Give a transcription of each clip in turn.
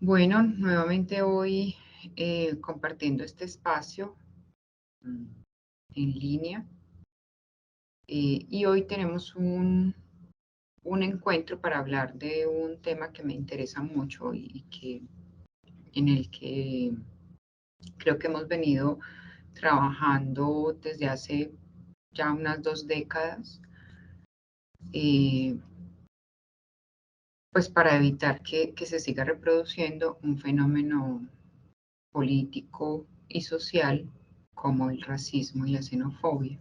Bueno, nuevamente hoy compartiendo este espacio en línea y hoy tenemos un encuentro para hablar de un tema que me interesa mucho y en el que creo que hemos venido trabajando desde hace ya unas 2 décadas, pues para evitar que se siga reproduciendo un fenómeno político y social como el racismo y la xenofobia.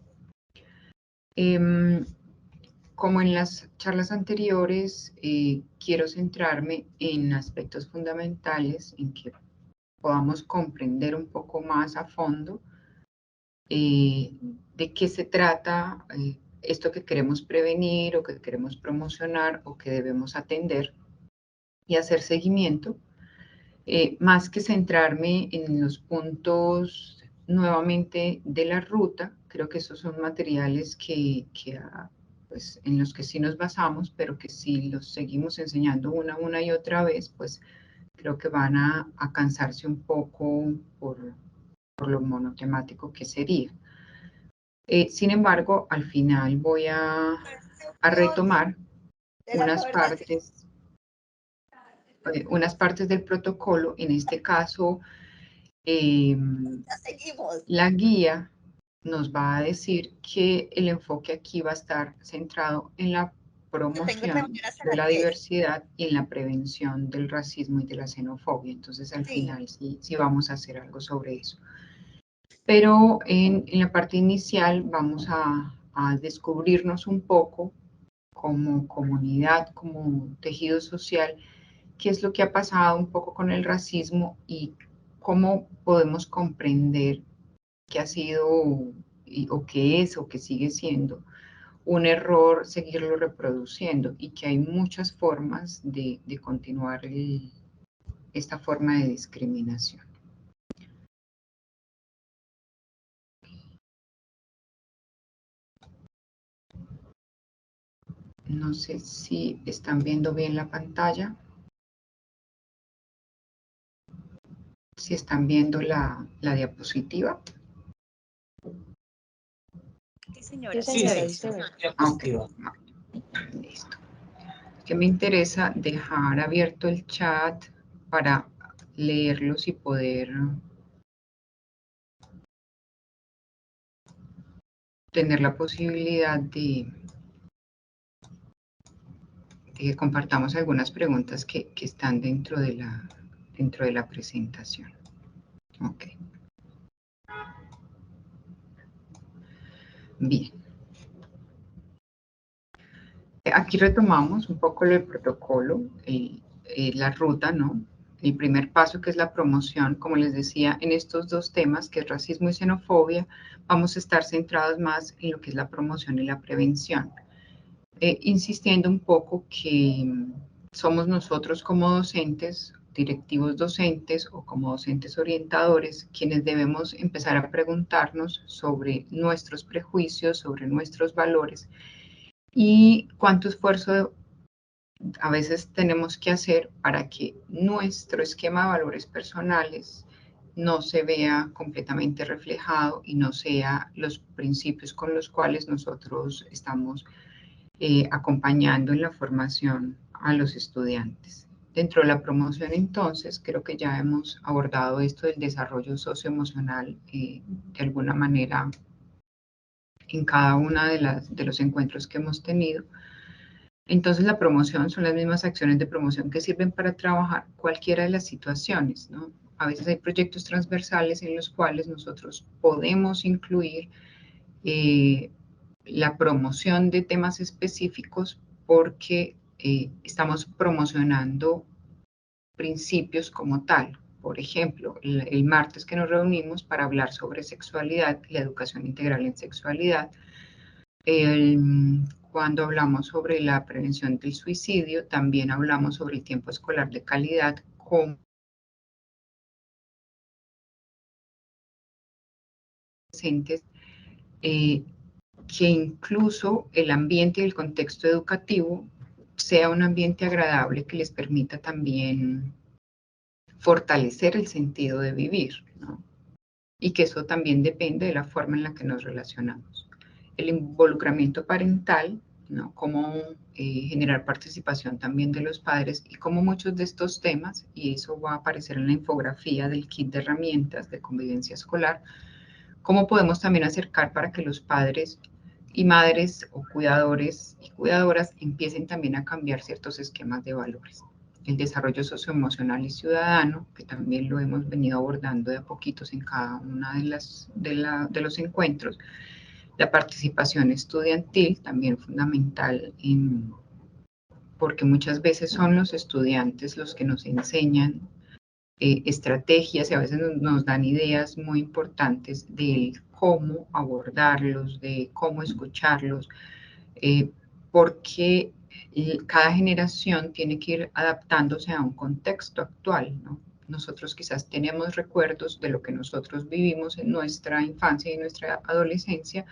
Como en las charlas anteriores, quiero centrarme en aspectos fundamentales en que podamos comprender un poco más a fondo de qué se trata esto que queremos prevenir o que queremos promocionar o que debemos atender y hacer seguimiento, más que centrarme en los puntos nuevamente de la ruta. Creo que esos son materiales pues, en los que sí nos basamos, pero que si los seguimos enseñando una y otra vez, pues creo que van a cansarse un poco por lo monotemático que sería. Sin embargo, al final voy a retomar unas partes del protocolo. En este caso, la guía nos va a decir que el enfoque aquí va a estar centrado en la promoción de la diversidad y en la prevención del racismo y de la xenofobia. Entonces, al final sí vamos a hacer algo sobre eso. Pero en la parte inicial vamos a descubrirnos un poco como comunidad, como tejido social, qué es lo que ha pasado un poco con el racismo y cómo podemos comprender que ha sido o que es o que sigue siendo un error seguirlo reproduciendo y que hay muchas formas de continuar esta forma de discriminación. No sé si están viendo bien la pantalla. Si están viendo la diapositiva. Sí, señora. Sí, diapositiva. Listo. Que me interesa dejar abierto el chat para leerlos y poder tener la posibilidad de que compartamos algunas preguntas que están dentro de la presentación. Ok. Bien. Aquí retomamos un poco el protocolo, la ruta, ¿no? El primer paso, que es la promoción, como les decía, en estos dos temas, que es racismo y xenofobia, vamos a estar centrados más en lo que es la promoción y la prevención, insistiendo un poco que somos nosotros como docentes, directivos docentes o como docentes orientadores, quienes debemos empezar a preguntarnos sobre nuestros prejuicios, sobre nuestros valores y cuánto esfuerzo a veces tenemos que hacer para que nuestro esquema de valores personales no se vea completamente reflejado y no sea los principios con los cuales nosotros estamos acompañando en la formación a los estudiantes. Dentro de la promoción, entonces, creo que ya hemos abordado esto del desarrollo socioemocional de alguna manera en cada uno de los encuentros que hemos tenido. Entonces, la promoción son las mismas acciones de promoción que sirven para trabajar cualquiera de las situaciones, ¿no? A veces hay proyectos transversales en los cuales nosotros podemos incluir la promoción de temas específicos porque estamos promocionando principios como tal. Por ejemplo, el martes que nos reunimos para hablar sobre sexualidad, la educación integral en sexualidad, cuando hablamos sobre la prevención del suicidio, también hablamos sobre el tiempo escolar de calidad como docentes, que incluso el ambiente y el contexto educativo sea un ambiente agradable que les permita también fortalecer el sentido de vivir, ¿no? Y que eso también depende de la forma en la que nos relacionamos. El involucramiento parental, ¿no? Cómo generar participación también de los padres y cómo muchos de estos temas, y eso va a aparecer en la infografía del kit de herramientas de convivencia escolar, cómo podemos también acercar para que los padres y madres o cuidadores y cuidadoras empiecen también a cambiar ciertos esquemas de valores. El desarrollo socioemocional y ciudadano, que también lo hemos venido abordando de a poquitos en cada una de los encuentros. La participación estudiantil, también fundamental, porque muchas veces son los estudiantes los que nos enseñan estrategias y a veces nos dan ideas muy importantes de cómo abordarlos, de cómo escucharlos, porque cada generación tiene que ir adaptándose a un contexto actual, ¿no? Nosotros quizás tenemos recuerdos de lo que nosotros vivimos en nuestra infancia y nuestra adolescencia,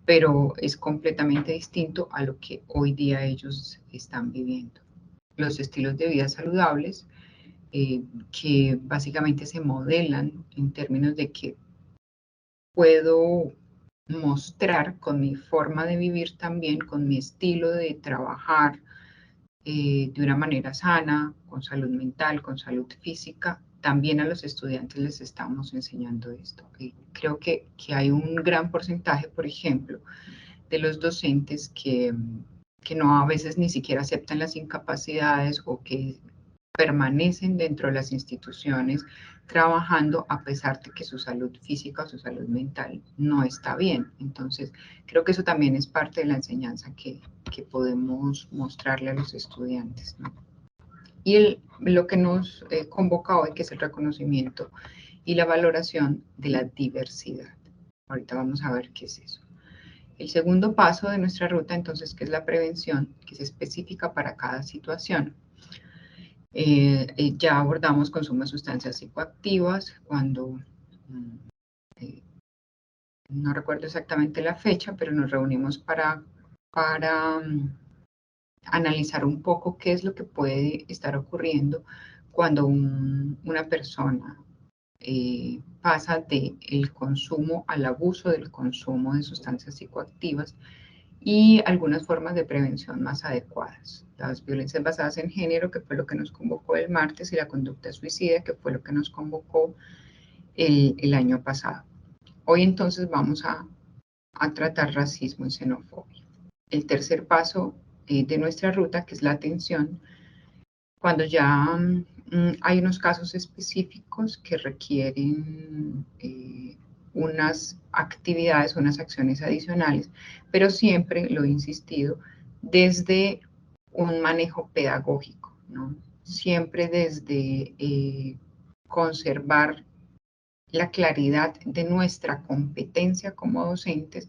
pero es completamente distinto a lo que hoy día ellos están viviendo. Los estilos de vida saludables, que básicamente se modelan en términos de que puedo mostrar con mi forma de vivir también, con mi estilo de trabajar de una manera sana, con salud mental, con salud física. También a los estudiantes les estamos enseñando esto. Creo que hay un gran porcentaje, por ejemplo, de los docentes que no a veces ni siquiera aceptan las incapacidades o que permanecen dentro de las instituciones trabajando a pesar de que su salud física o su salud mental no está bien. Entonces, creo que eso también es parte de la enseñanza que podemos mostrarle a los estudiantes, ¿no? Y lo que nos convoca hoy, que es el reconocimiento y la valoración de la diversidad. Ahorita vamos a ver qué es eso. El segundo paso de nuestra ruta, entonces, que es la prevención, que es específica para cada situación. Ya abordamos consumo de sustancias psicoactivas cuando, no recuerdo exactamente la fecha, pero nos reunimos para analizar un poco qué es lo que puede estar ocurriendo cuando una persona pasa del consumo al abuso del consumo de sustancias psicoactivas y algunas formas de prevención más adecuadas. Las violencias basadas en género, que fue lo que nos convocó el martes, y la conducta suicida, que fue lo que nos convocó el año pasado. Hoy entonces vamos a tratar racismo y xenofobia. El tercer paso de nuestra ruta, que es la atención, cuando ya hay unos casos específicos que requieren unas actividades, unas acciones adicionales, pero siempre, lo he insistido, desde un manejo pedagógico, ¿no? Siempre desde conservar la claridad de nuestra competencia como docentes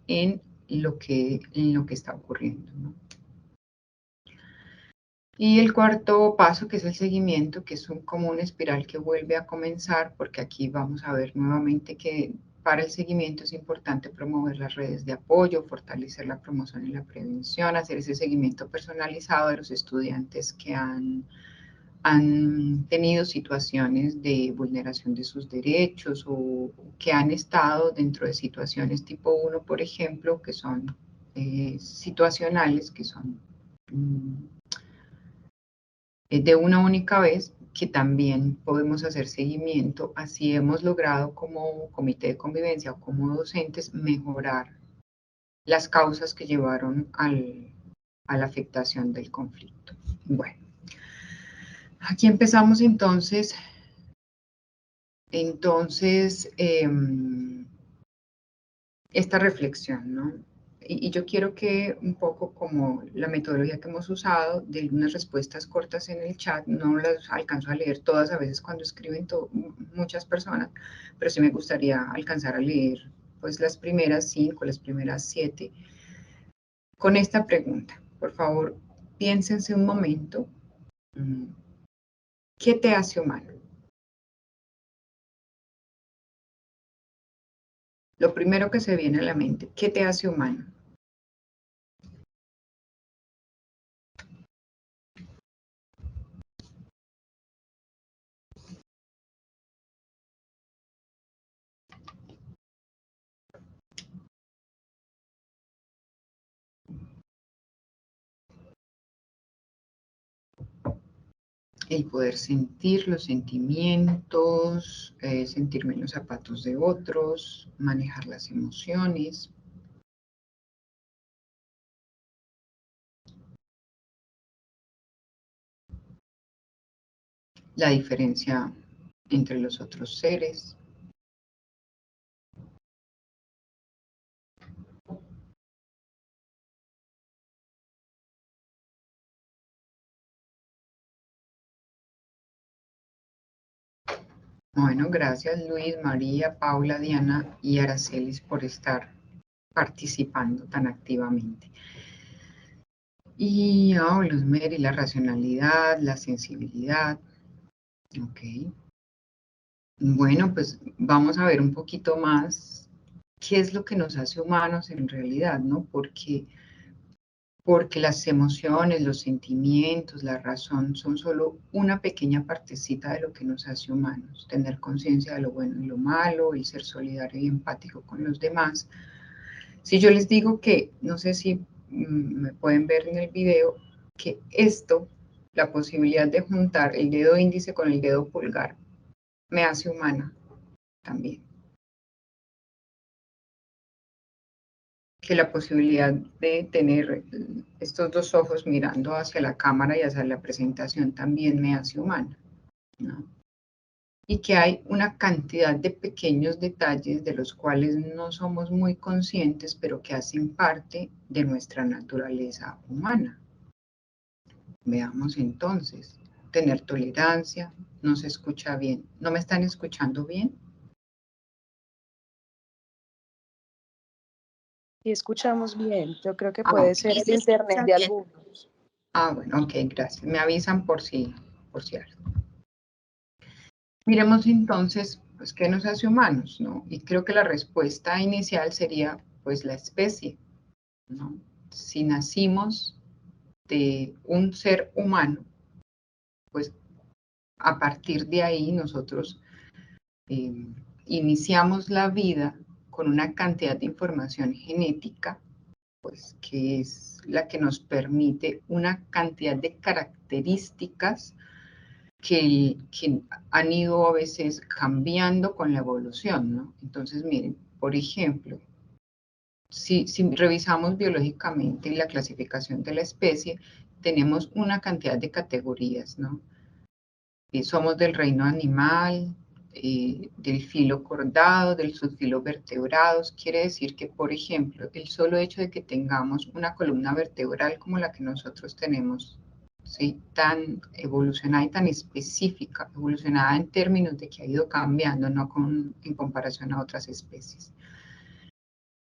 en lo que está ocurriendo, ¿no? Y el cuarto paso, que es el seguimiento, que es como una espiral que vuelve a comenzar, porque aquí vamos a ver nuevamente que para el seguimiento es importante promover las redes de apoyo, fortalecer la promoción y la prevención, hacer ese seguimiento personalizado de los estudiantes que han tenido situaciones de vulneración de sus derechos o que han estado dentro de situaciones tipo 1, por ejemplo, que son situacionales, que son de una única vez, que también podemos hacer seguimiento. Así hemos logrado como comité de convivencia o como docentes mejorar las causas que llevaron a la afectación del conflicto. Bueno, aquí empezamos entonces esta reflexión, ¿no? Y yo quiero que un poco como la metodología que hemos usado, de unas respuestas cortas en el chat, no las alcanzo a leer todas a veces cuando escriben muchas personas, pero sí me gustaría alcanzar a leer pues las primeras 5, las primeras 7, con esta pregunta. Por favor, piénsense un momento, ¿qué te hace humano? Lo primero que se viene a la mente, ¿qué te hace humano? el poder sentir los sentimientos, sentirme en los zapatos de otros, manejar las emociones. La diferencia entre los otros seres. Bueno, gracias Luis, María, Paula, Diana y Aracelis por estar participando tan activamente. Y Luz Mary, la racionalidad, la sensibilidad. Ok. Bueno, pues vamos a ver un poquito más qué es lo que nos hace humanos en realidad, ¿no? Porque las emociones, los sentimientos, la razón son solo una pequeña partecita de lo que nos hace humanos. Tener conciencia de lo bueno y lo malo, y ser solidario y empático con los demás. Si yo les digo que, no sé si me pueden ver en el video, que esto, la posibilidad de juntar el dedo índice con el dedo pulgar, me hace humana también. Que la posibilidad de tener estos dos ojos mirando hacia la cámara y hacia la presentación también me hace humana, ¿no? Y que hay una cantidad de pequeños detalles de los cuales no somos muy conscientes, pero que hacen parte de nuestra naturaleza humana. Veamos entonces, tener tolerancia, no se escucha bien. ¿No me están escuchando bien? Sí, escuchamos bien. Yo creo que puede ser el internet de algunos. Bueno, ok, gracias. Me avisan por si algo. Miremos entonces, pues, ¿qué nos hace humanos, no? Y creo que la respuesta inicial sería, pues, la especie, ¿no? Si nacimos de un ser humano, pues, a partir de ahí nosotros iniciamos la vida con una cantidad de información genética, pues, que es la que nos permite una cantidad de características que han ido a veces cambiando con la evolución, ¿no? Entonces, miren, por ejemplo, si revisamos biológicamente la clasificación de la especie, tenemos una cantidad de categorías, ¿no? Somos del reino animal, del filo cordado, del subfilo vertebrados. Quiere decir que, por ejemplo, el solo hecho de que tengamos una columna vertebral como la que nosotros tenemos, ¿sí? Tan evolucionada y tan específica, evolucionada en términos de que ha ido cambiando, no en comparación a otras especies.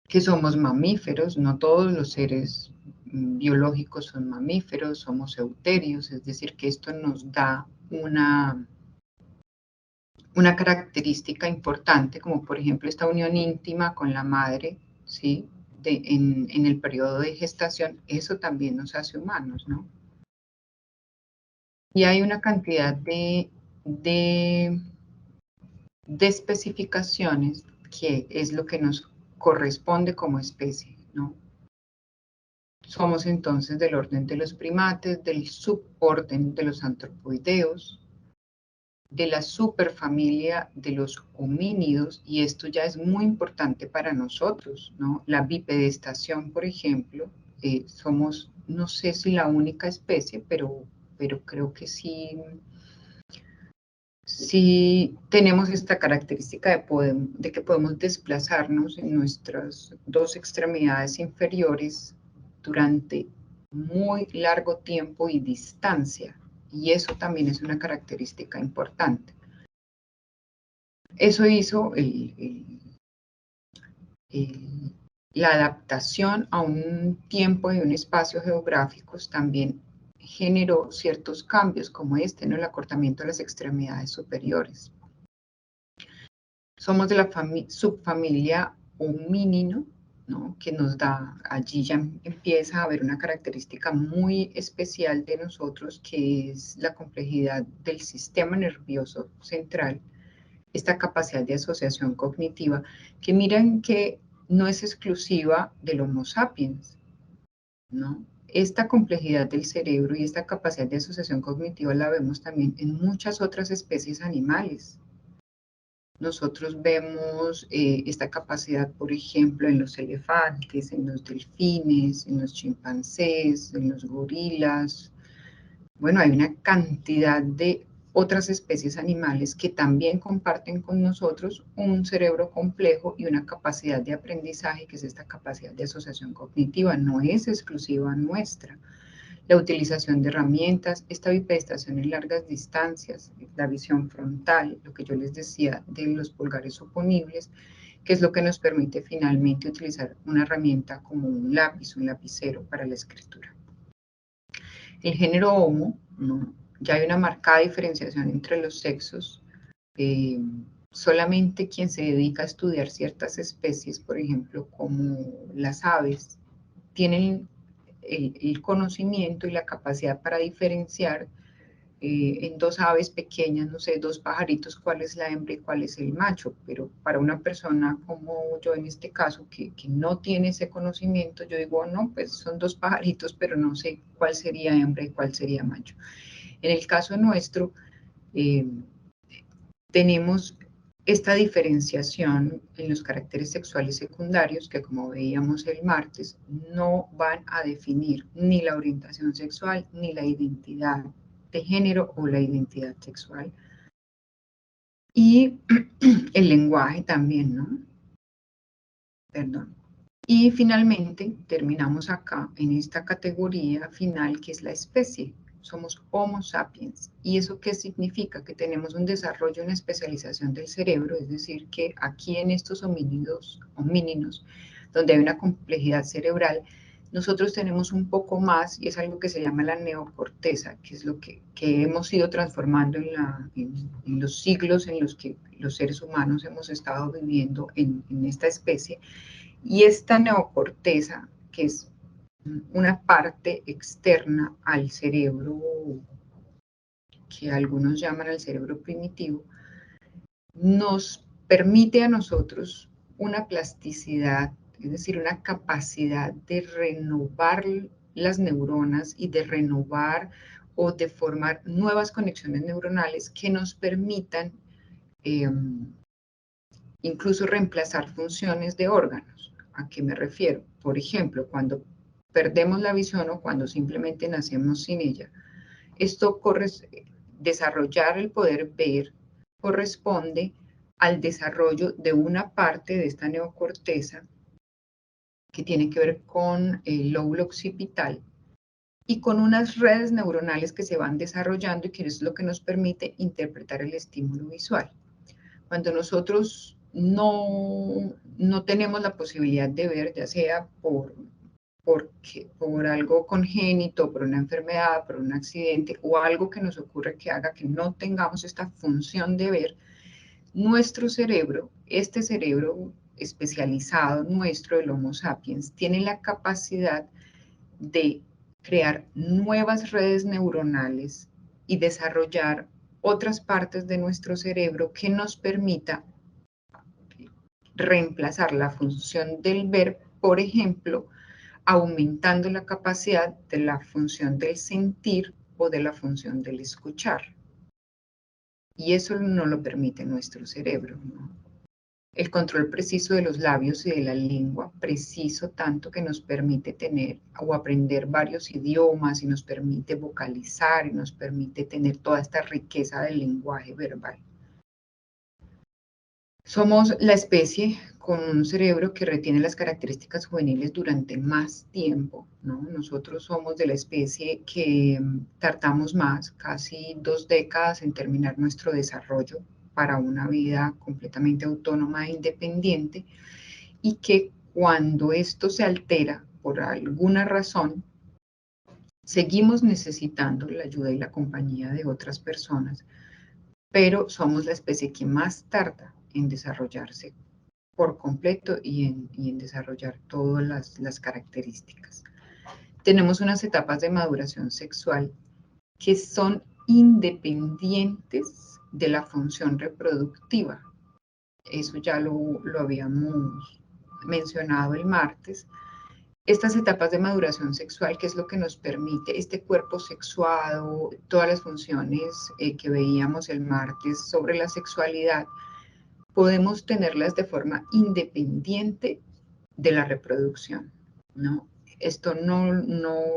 Que somos mamíferos, no todos los seres biológicos son mamíferos, somos euterios, es decir, que esto nos da una característica importante, como por ejemplo esta unión íntima con la madre, ¿sí? En el periodo de gestación, eso también nos hace humanos, ¿no? Y hay una cantidad de especificaciones que es lo que nos corresponde como especie, ¿no? Somos entonces del orden de los primates, del suborden de los antropoideos, de la superfamilia de los homínidos, y esto ya es muy importante para nosotros, ¿no? La bipedestación, por ejemplo, somos, no sé si la única especie, pero creo que sí tenemos esta característica de que podemos desplazarnos en nuestras dos extremidades inferiores durante muy largo tiempo y distancia, y eso también es una característica importante. Eso hizo la adaptación a un tiempo y un espacio geográficos también generó ciertos cambios, como ¿no? El acortamiento de las extremidades superiores. Somos de la subfamilia homínino, ¿no? Que nos da, allí ya empieza a haber una característica muy especial de nosotros, que es la complejidad del sistema nervioso central, esta capacidad de asociación cognitiva, que miren que no es exclusiva del Homo sapiens, ¿no? esta complejidad del cerebro y esta capacidad de asociación cognitiva la vemos también en muchas otras especies animales. Nosotros vemos esta capacidad, por ejemplo, en los elefantes, en los delfines, en los chimpancés, en los gorilas. Bueno, hay una cantidad de otras especies animales que también comparten con nosotros un cerebro complejo y una capacidad de aprendizaje, que es esta capacidad de asociación cognitiva, no es exclusiva nuestra. La utilización de herramientas, esta bipedestación en largas distancias, la visión frontal, lo que yo les decía de los pulgares oponibles, que es lo que nos permite finalmente utilizar una herramienta como un lápiz, un lapicero para la escritura. El género Homo, ¿no? Ya hay una marcada diferenciación entre los sexos. Solamente quien se dedica a estudiar ciertas especies, por ejemplo, como las aves, tienen el conocimiento y la capacidad para diferenciar en dos aves pequeñas, no sé, dos pajaritos, cuál es la hembra y cuál es el macho, pero para una persona como yo en este caso, que no tiene ese conocimiento, yo digo, no, pues son dos pajaritos, pero no sé cuál sería hembra y cuál sería macho. En el caso nuestro, tenemos esta diferenciación en los caracteres sexuales secundarios que, como veíamos el martes, no van a definir ni la orientación sexual ni la identidad de género o la identidad sexual. Y el lenguaje también, ¿no? Perdón. Y finalmente terminamos acá en esta categoría final que es la especie. Somos Homo sapiens. ¿Y eso qué significa? Que tenemos un desarrollo, una especialización del cerebro, es decir, que aquí en estos homínidos, donde hay una complejidad cerebral, nosotros tenemos un poco más, y es algo que se llama la neocorteza, que es lo que hemos ido transformando en los siglos en los que los seres humanos hemos estado viviendo en esta especie. Y esta neocorteza, que es una parte externa al cerebro, que algunos llaman el cerebro primitivo, nos permite a nosotros una plasticidad, es decir, una capacidad de renovar las neuronas y de renovar o de formar nuevas conexiones neuronales que nos permitan incluso reemplazar funciones de órganos. ¿A qué me refiero? Por ejemplo, cuando perdemos la visión o cuando simplemente nacemos sin ella, desarrollar el poder ver corresponde al desarrollo de una parte de esta neocorteza que tiene que ver con el lóbulo occipital y con unas redes neuronales que se van desarrollando y que es lo que nos permite interpretar el estímulo visual. Cuando nosotros no tenemos la posibilidad de ver, ya sea por algo congénito, por una enfermedad, por un accidente o algo que nos ocurre que haga que no tengamos esta función de ver, nuestro cerebro, este cerebro especializado nuestro, el Homo sapiens, tiene la capacidad de crear nuevas redes neuronales y desarrollar otras partes de nuestro cerebro que nos permita reemplazar la función del ver, por ejemplo, aumentando la capacidad de la función del sentir o de la función del escuchar. Y eso no lo permite nuestro cerebro, ¿no? El control preciso de los labios y de la lengua, preciso tanto que nos permite tener o aprender varios idiomas y nos permite vocalizar y nos permite tener toda esta riqueza del lenguaje verbal. Somos la especie con un cerebro que retiene las características juveniles durante más tiempo, ¿no? Nosotros somos de la especie que tardamos más, casi 2 décadas en terminar nuestro desarrollo para una vida completamente autónoma e independiente, y que cuando esto se altera por alguna razón, seguimos necesitando la ayuda y la compañía de otras personas, pero somos la especie que más tarda en desarrollarse por completo y en desarrollar todas las características. Tenemos unas etapas de maduración sexual que son independientes de la función reproductiva. Eso ya lo habíamos mencionado el martes. estas etapas de maduración sexual, que es lo que nos permite este cuerpo sexuado, todas las funciones que veíamos el martes sobre la sexualidad, podemos tenerlas de forma independiente de la reproducción, ¿no? Esto no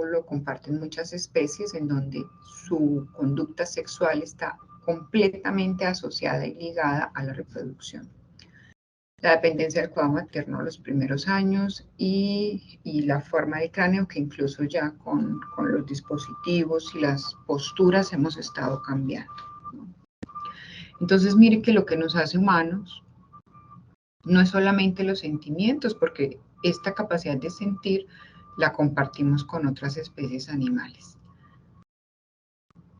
lo comparten muchas especies en donde su conducta sexual está completamente asociada y ligada a la reproducción. La dependencia del cuidado materno los primeros años y la forma del cráneo, que incluso ya con los dispositivos y las posturas hemos estado cambiando. Entonces, mire que lo que nos hace humanos no es solamente los sentimientos, porque esta capacidad de sentir la compartimos con otras especies animales.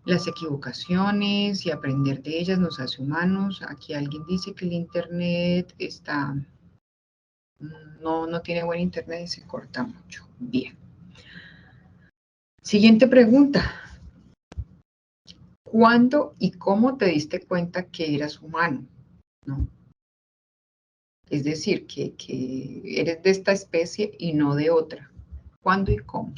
Las equivocaciones y aprender de ellas nos hace humanos. Aquí alguien dice que el internet está, no tiene buen internet y se corta mucho. Bien. Siguiente pregunta. ¿Cuándo y cómo te diste cuenta que eras humano? ¿No? Es decir, que eres de esta especie y no de otra. ¿Cuándo y cómo?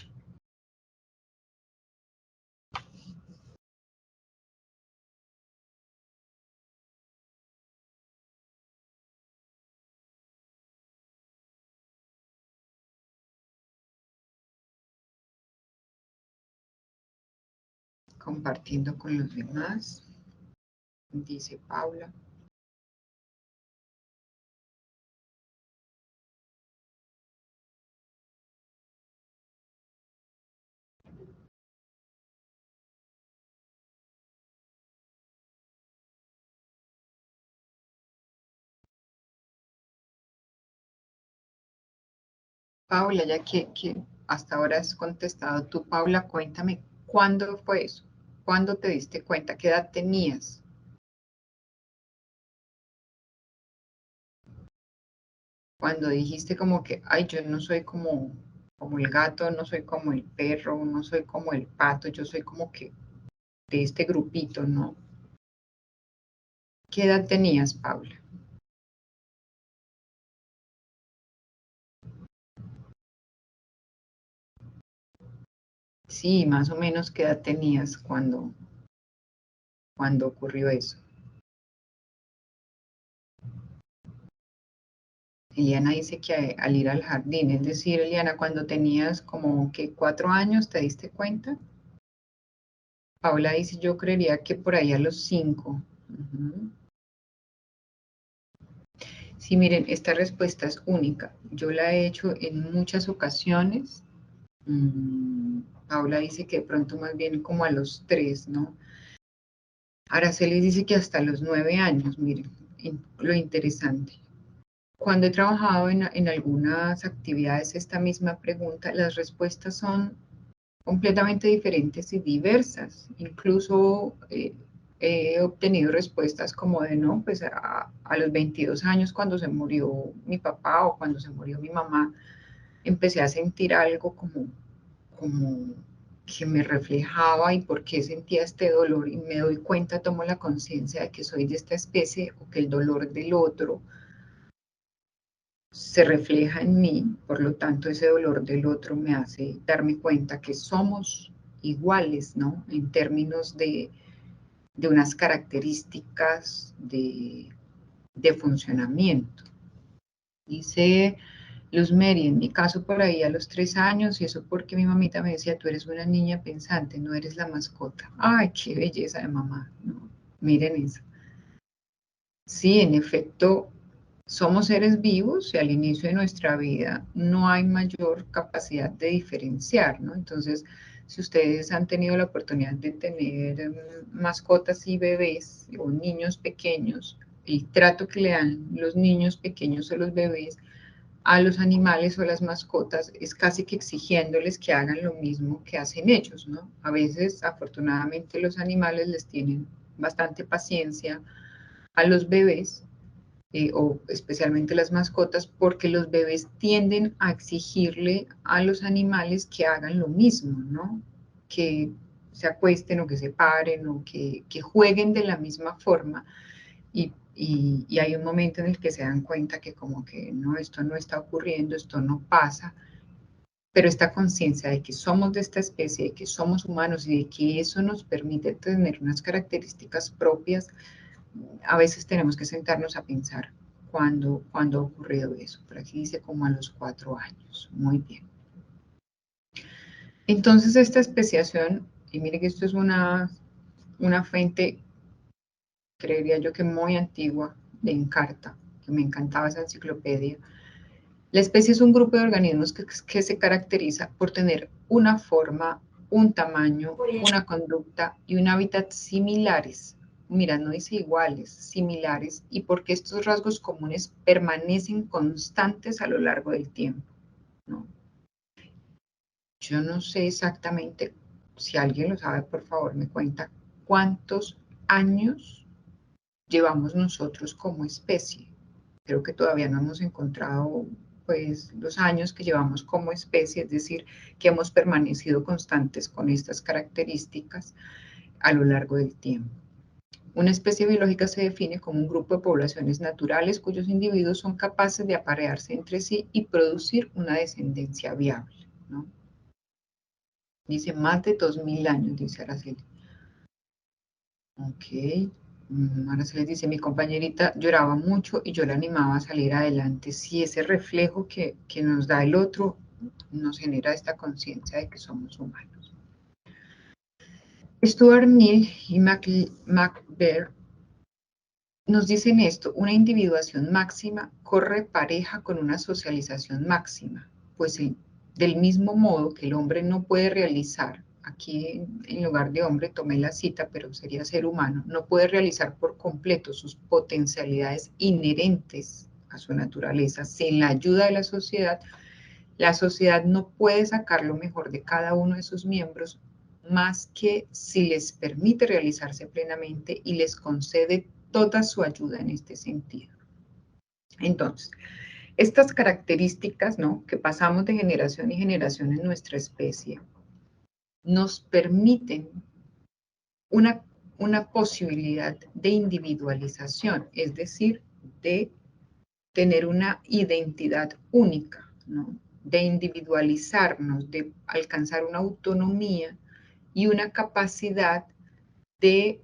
Compartiendo con los demás, dice Paula. Paula, ya que hasta ahora has contestado tú, Paula, cuéntame, ¿cuándo fue eso? ¿Cuándo te diste cuenta? ¿Qué edad tenías? Cuando dijiste como que, ay, yo no soy como el gato, no soy como el perro, no soy como el pato, yo soy como que de este grupito, ¿no? ¿Qué edad tenías, Paula? Sí, más o menos qué edad tenías cuando ocurrió eso. Eliana dice que al ir al jardín, es decir, Eliana, cuando tenías como que 4 años, ¿te diste cuenta? Paula dice, yo creería que por ahí a los 5. Sí, miren, esta respuesta es única. Yo la he hecho en muchas ocasiones. Paula dice que de pronto más bien como a los 3, ¿no? Araceli dice que hasta los 9 años, miren, lo interesante. Cuando he trabajado en algunas actividades esta misma pregunta, las respuestas son completamente diferentes y diversas. Incluso he obtenido respuestas como de, no, pues a los 22 años cuando se murió mi papá o cuando se murió mi mamá, empecé a sentir algo como que me reflejaba y por qué sentía este dolor y me doy cuenta, tomo la conciencia de que soy de esta especie o que el dolor del otro se refleja en mí, por lo tanto ese dolor del otro me hace darme cuenta que somos iguales, ¿no? En términos de unas características de funcionamiento. Dice Luz Mary, en mi caso por ahí a los 3 años, y eso porque mi mamita me decía, tú eres una niña pensante, no eres la mascota. Ay, qué belleza de mamá, ¿no? Miren eso. Sí, en efecto, somos seres vivos y al inicio de nuestra vida no hay mayor capacidad de diferenciar, ¿no? Entonces, si ustedes han tenido la oportunidad de tener mascotas y bebés o niños pequeños, el trato que le dan los niños pequeños o los bebés a los animales o las mascotas es casi que exigiéndoles que hagan lo mismo que hacen ellos, ¿no? A veces, afortunadamente, los animales les tienen bastante paciencia a los bebés, o especialmente las mascotas, porque los bebés tienden a exigirle a los animales que hagan lo mismo, ¿no? Que se acuesten o que se paren o que jueguen de la misma forma y hay un momento en el que se dan cuenta que como que no, esto no está ocurriendo, esto no pasa pero esta conciencia de que somos de esta especie, de que somos humanos y de que eso nos permite tener unas características propias, a veces tenemos que sentarnos a pensar cuándo ha ocurrido eso. Por aquí dice como a los 4 años. Muy bien. Entonces esta especiación, y mire que esto es una fuente, creería yo que muy antigua, de Encarta, que me encantaba esa enciclopedia. La especie es un grupo de organismos que se caracteriza por tener una forma, un tamaño, una conducta y un hábitat similares. Mira, no dice iguales, similares, y porque estos rasgos comunes permanecen constantes a lo largo del tiempo, ¿no? Yo no sé exactamente, si alguien lo sabe, por favor, me cuenta cuántos años llevamos nosotros como especie. Creo que todavía no hemos encontrado pues los años que llevamos como especie, es decir, que hemos permanecido constantes con estas características a lo largo del tiempo. Una especie biológica se define como un grupo de poblaciones naturales cuyos individuos son capaces de aparearse entre sí y producir una descendencia viable, ¿no? Dice más de 2000 años, dice Araceli. Ok. Ahora se les dice, mi compañerita lloraba mucho y yo la animaba a salir adelante. Si ese reflejo que nos da el otro nos genera esta conciencia de que somos humanos. Stuart Mill y McBear nos dicen esto: una individuación máxima corre pareja con una socialización máxima, pues del mismo modo que el hombre no puede realizar, aquí en lugar de hombre tomé la cita, pero sería ser humano, no puede realizar por completo sus potencialidades inherentes a su naturaleza sin la ayuda de la sociedad no puede sacar lo mejor de cada uno de sus miembros más que si les permite realizarse plenamente y les concede toda su ayuda en este sentido. Entonces, estas características, ¿no?, que pasamos de generación en generación en nuestra especie, nos permiten una posibilidad de individualización, es decir, de tener una identidad única, ¿no?, de individualizarnos, de alcanzar una autonomía y una capacidad de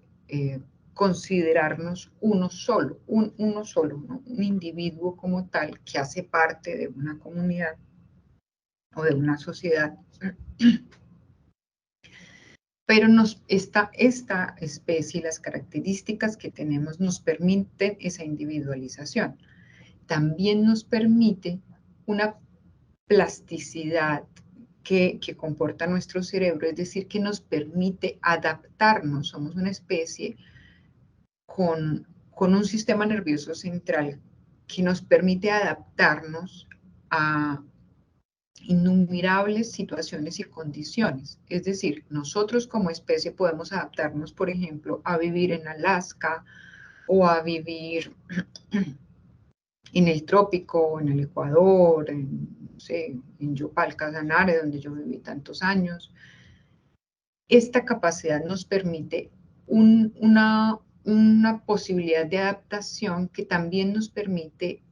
considerarnos uno solo, ¿no?, un individuo como tal que hace parte de una comunidad o de una sociedad. Pero esta especie y las características que tenemos nos permiten esa individualización. También nos permite una plasticidad que comporta nuestro cerebro, es decir, que nos permite adaptarnos. Somos una especie con un sistema nervioso central que nos permite adaptarnos a innumerables situaciones y condiciones. Es decir, nosotros como especie podemos adaptarnos, por ejemplo, a vivir en Alaska o a vivir en el trópico, en el Ecuador, no sé, en Yopal, Casanare, donde yo viví tantos años. Esta capacidad nos permite una posibilidad de adaptación que también nos permite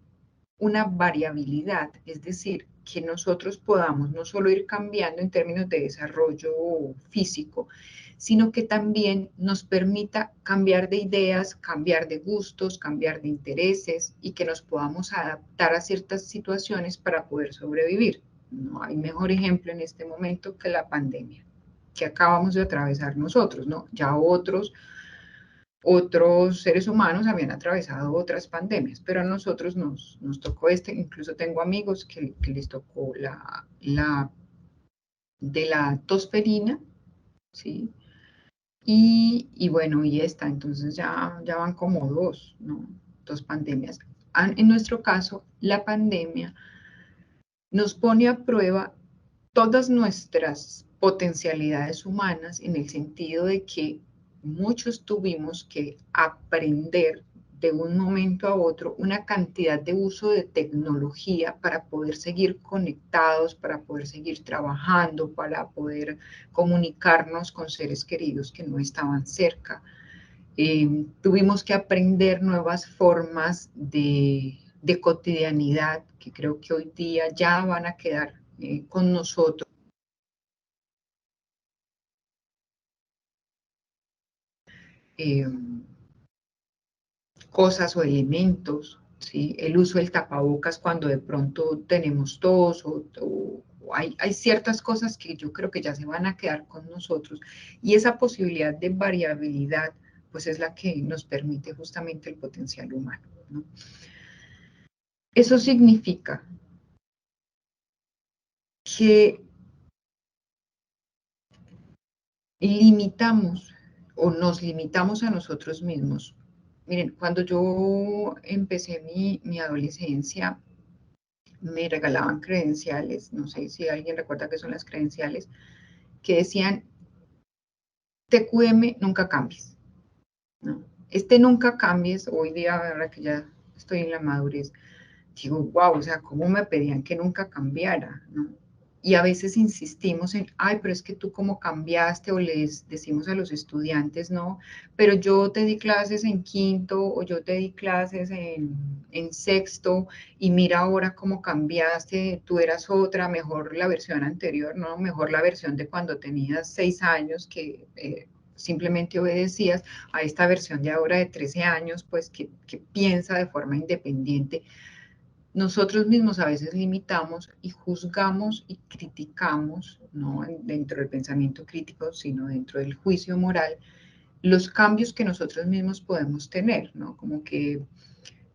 una variabilidad, es decir, que nosotros podamos no solo ir cambiando en términos de desarrollo físico, sino que también nos permita cambiar de ideas, cambiar de gustos, cambiar de intereses y que nos podamos adaptar a ciertas situaciones para poder sobrevivir. No hay mejor ejemplo en este momento que la pandemia que acabamos de atravesar nosotros, ¿no? Ya otros seres humanos habían atravesado otras pandemias, pero a nosotros nos tocó incluso tengo amigos que les tocó de la tosferina, ¿sí? Y bueno, y esta, entonces ya van como dos pandemias. En nuestro caso, la pandemia nos pone a prueba todas nuestras potencialidades humanas en el sentido de que muchos tuvimos que aprender de un momento a otro una cantidad de uso de tecnología para poder seguir conectados, para poder seguir trabajando, para poder comunicarnos con seres queridos que no estaban cerca. Tuvimos que aprender nuevas formas de cotidianidad que creo que hoy día ya van a quedar con nosotros. Cosas o elementos, ¿sí? El uso del tapabocas cuando de pronto tenemos tos o hay ciertas cosas que yo creo que ya se van a quedar con nosotros y esa posibilidad de variabilidad pues es la que nos permite justamente el potencial humano, ¿no? Eso significa que limitamos o nos limitamos a nosotros mismos. Miren, cuando yo empecé mi adolescencia, me regalaban credenciales, no sé si alguien recuerda qué son las credenciales, que decían, TQM, nunca cambies, ¿no? Este nunca cambies, hoy día, ahora que ya estoy en la madurez, digo, wow, o sea, ¿cómo me pedían que nunca cambiara, ¿no? Y a veces insistimos en, ay, pero es que tú cómo cambiaste, o les decimos a los estudiantes, no, pero yo te di clases en quinto, o yo te di clases en sexto, y mira ahora cómo cambiaste, tú eras otra, mejor la versión anterior, no, mejor la versión de cuando tenías 6 años, que simplemente obedecías, a esta versión de ahora de 13 años, pues que piensa de forma independiente. Nosotros mismos a veces limitamos y juzgamos y criticamos, no dentro del pensamiento crítico, sino dentro del juicio moral, los cambios que nosotros mismos podemos tener, ¿no? Como que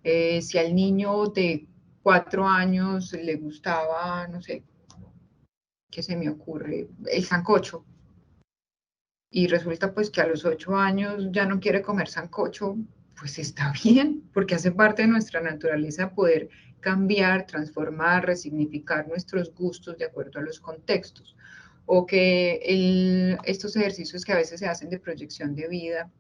si al niño de 4 años le gustaba, no sé, ¿qué se me ocurre? El sancocho. Y resulta pues que a los 8 años ya no quiere comer sancocho, pues está bien, porque hace parte de nuestra naturaleza poder cambiar, transformar, resignificar nuestros gustos de acuerdo a los contextos. O que estos ejercicios que a veces se hacen de proyección de vida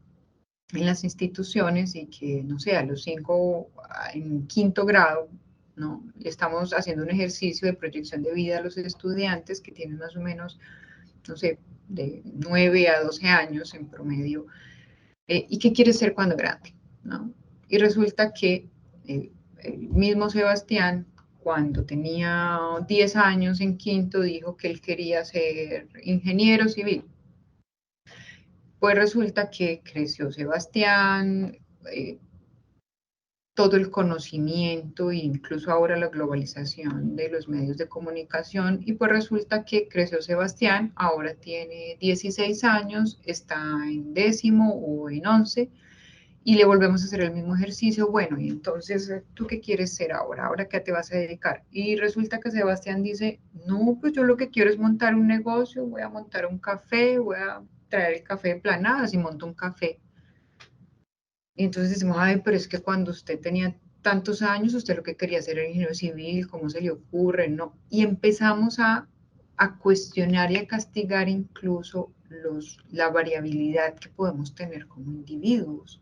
en las instituciones y que, no sé, a los 5, en quinto grado, ¿no? Estamos haciendo un ejercicio de proyección de vida a los estudiantes que tienen más o menos, no sé, de 9 a 12 años en promedio, ¿y qué quieres ser cuando grande? ¿No? Y resulta que el mismo Sebastián, cuando tenía 10 años en quinto, dijo que él quería ser ingeniero civil. Pues resulta que creció Sebastián, todo el conocimiento e incluso ahora la globalización de los medios de comunicación y pues resulta que creció Sebastián, ahora tiene 16 años, está en 10º o en 11 y le volvemos a hacer el mismo ejercicio. Bueno, y entonces, ¿tú qué quieres ser ahora? ¿Ahora qué te vas a dedicar? Y resulta que Sebastián dice, no, pues yo lo que quiero es montar un negocio, voy a montar un café, voy a traer el café de Planadas y monto un café. Y entonces decimos, ay, pero es que cuando usted tenía tantos años, usted lo que quería hacer era ingeniero civil, ¿cómo se le ocurre? No. Y empezamos a cuestionar y a castigar incluso la variabilidad que podemos tener como individuos.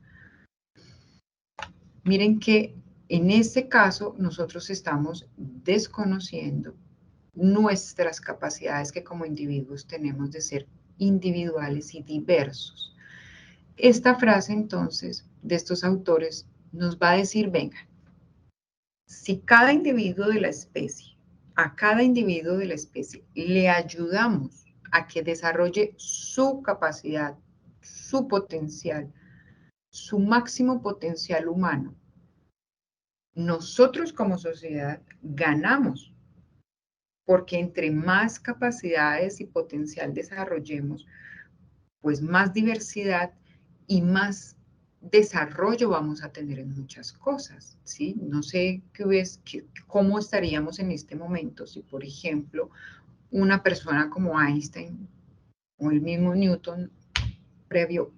Miren que en este caso nosotros estamos desconociendo nuestras capacidades que como individuos tenemos de ser individuales y diversos. Esta frase entonces de estos autores nos va a decir, venga, si cada individuo de la especie, a cada individuo de la especie le ayudamos a que desarrolle su capacidad, su potencial, su máximo potencial humano, nosotros como sociedad ganamos, porque entre más capacidades y potencial desarrollemos, pues más diversidad y más desarrollo vamos a tener en muchas cosas, ¿sí? No sé cómo estaríamos en este momento si, por ejemplo, una persona como Einstein o el mismo Newton previo,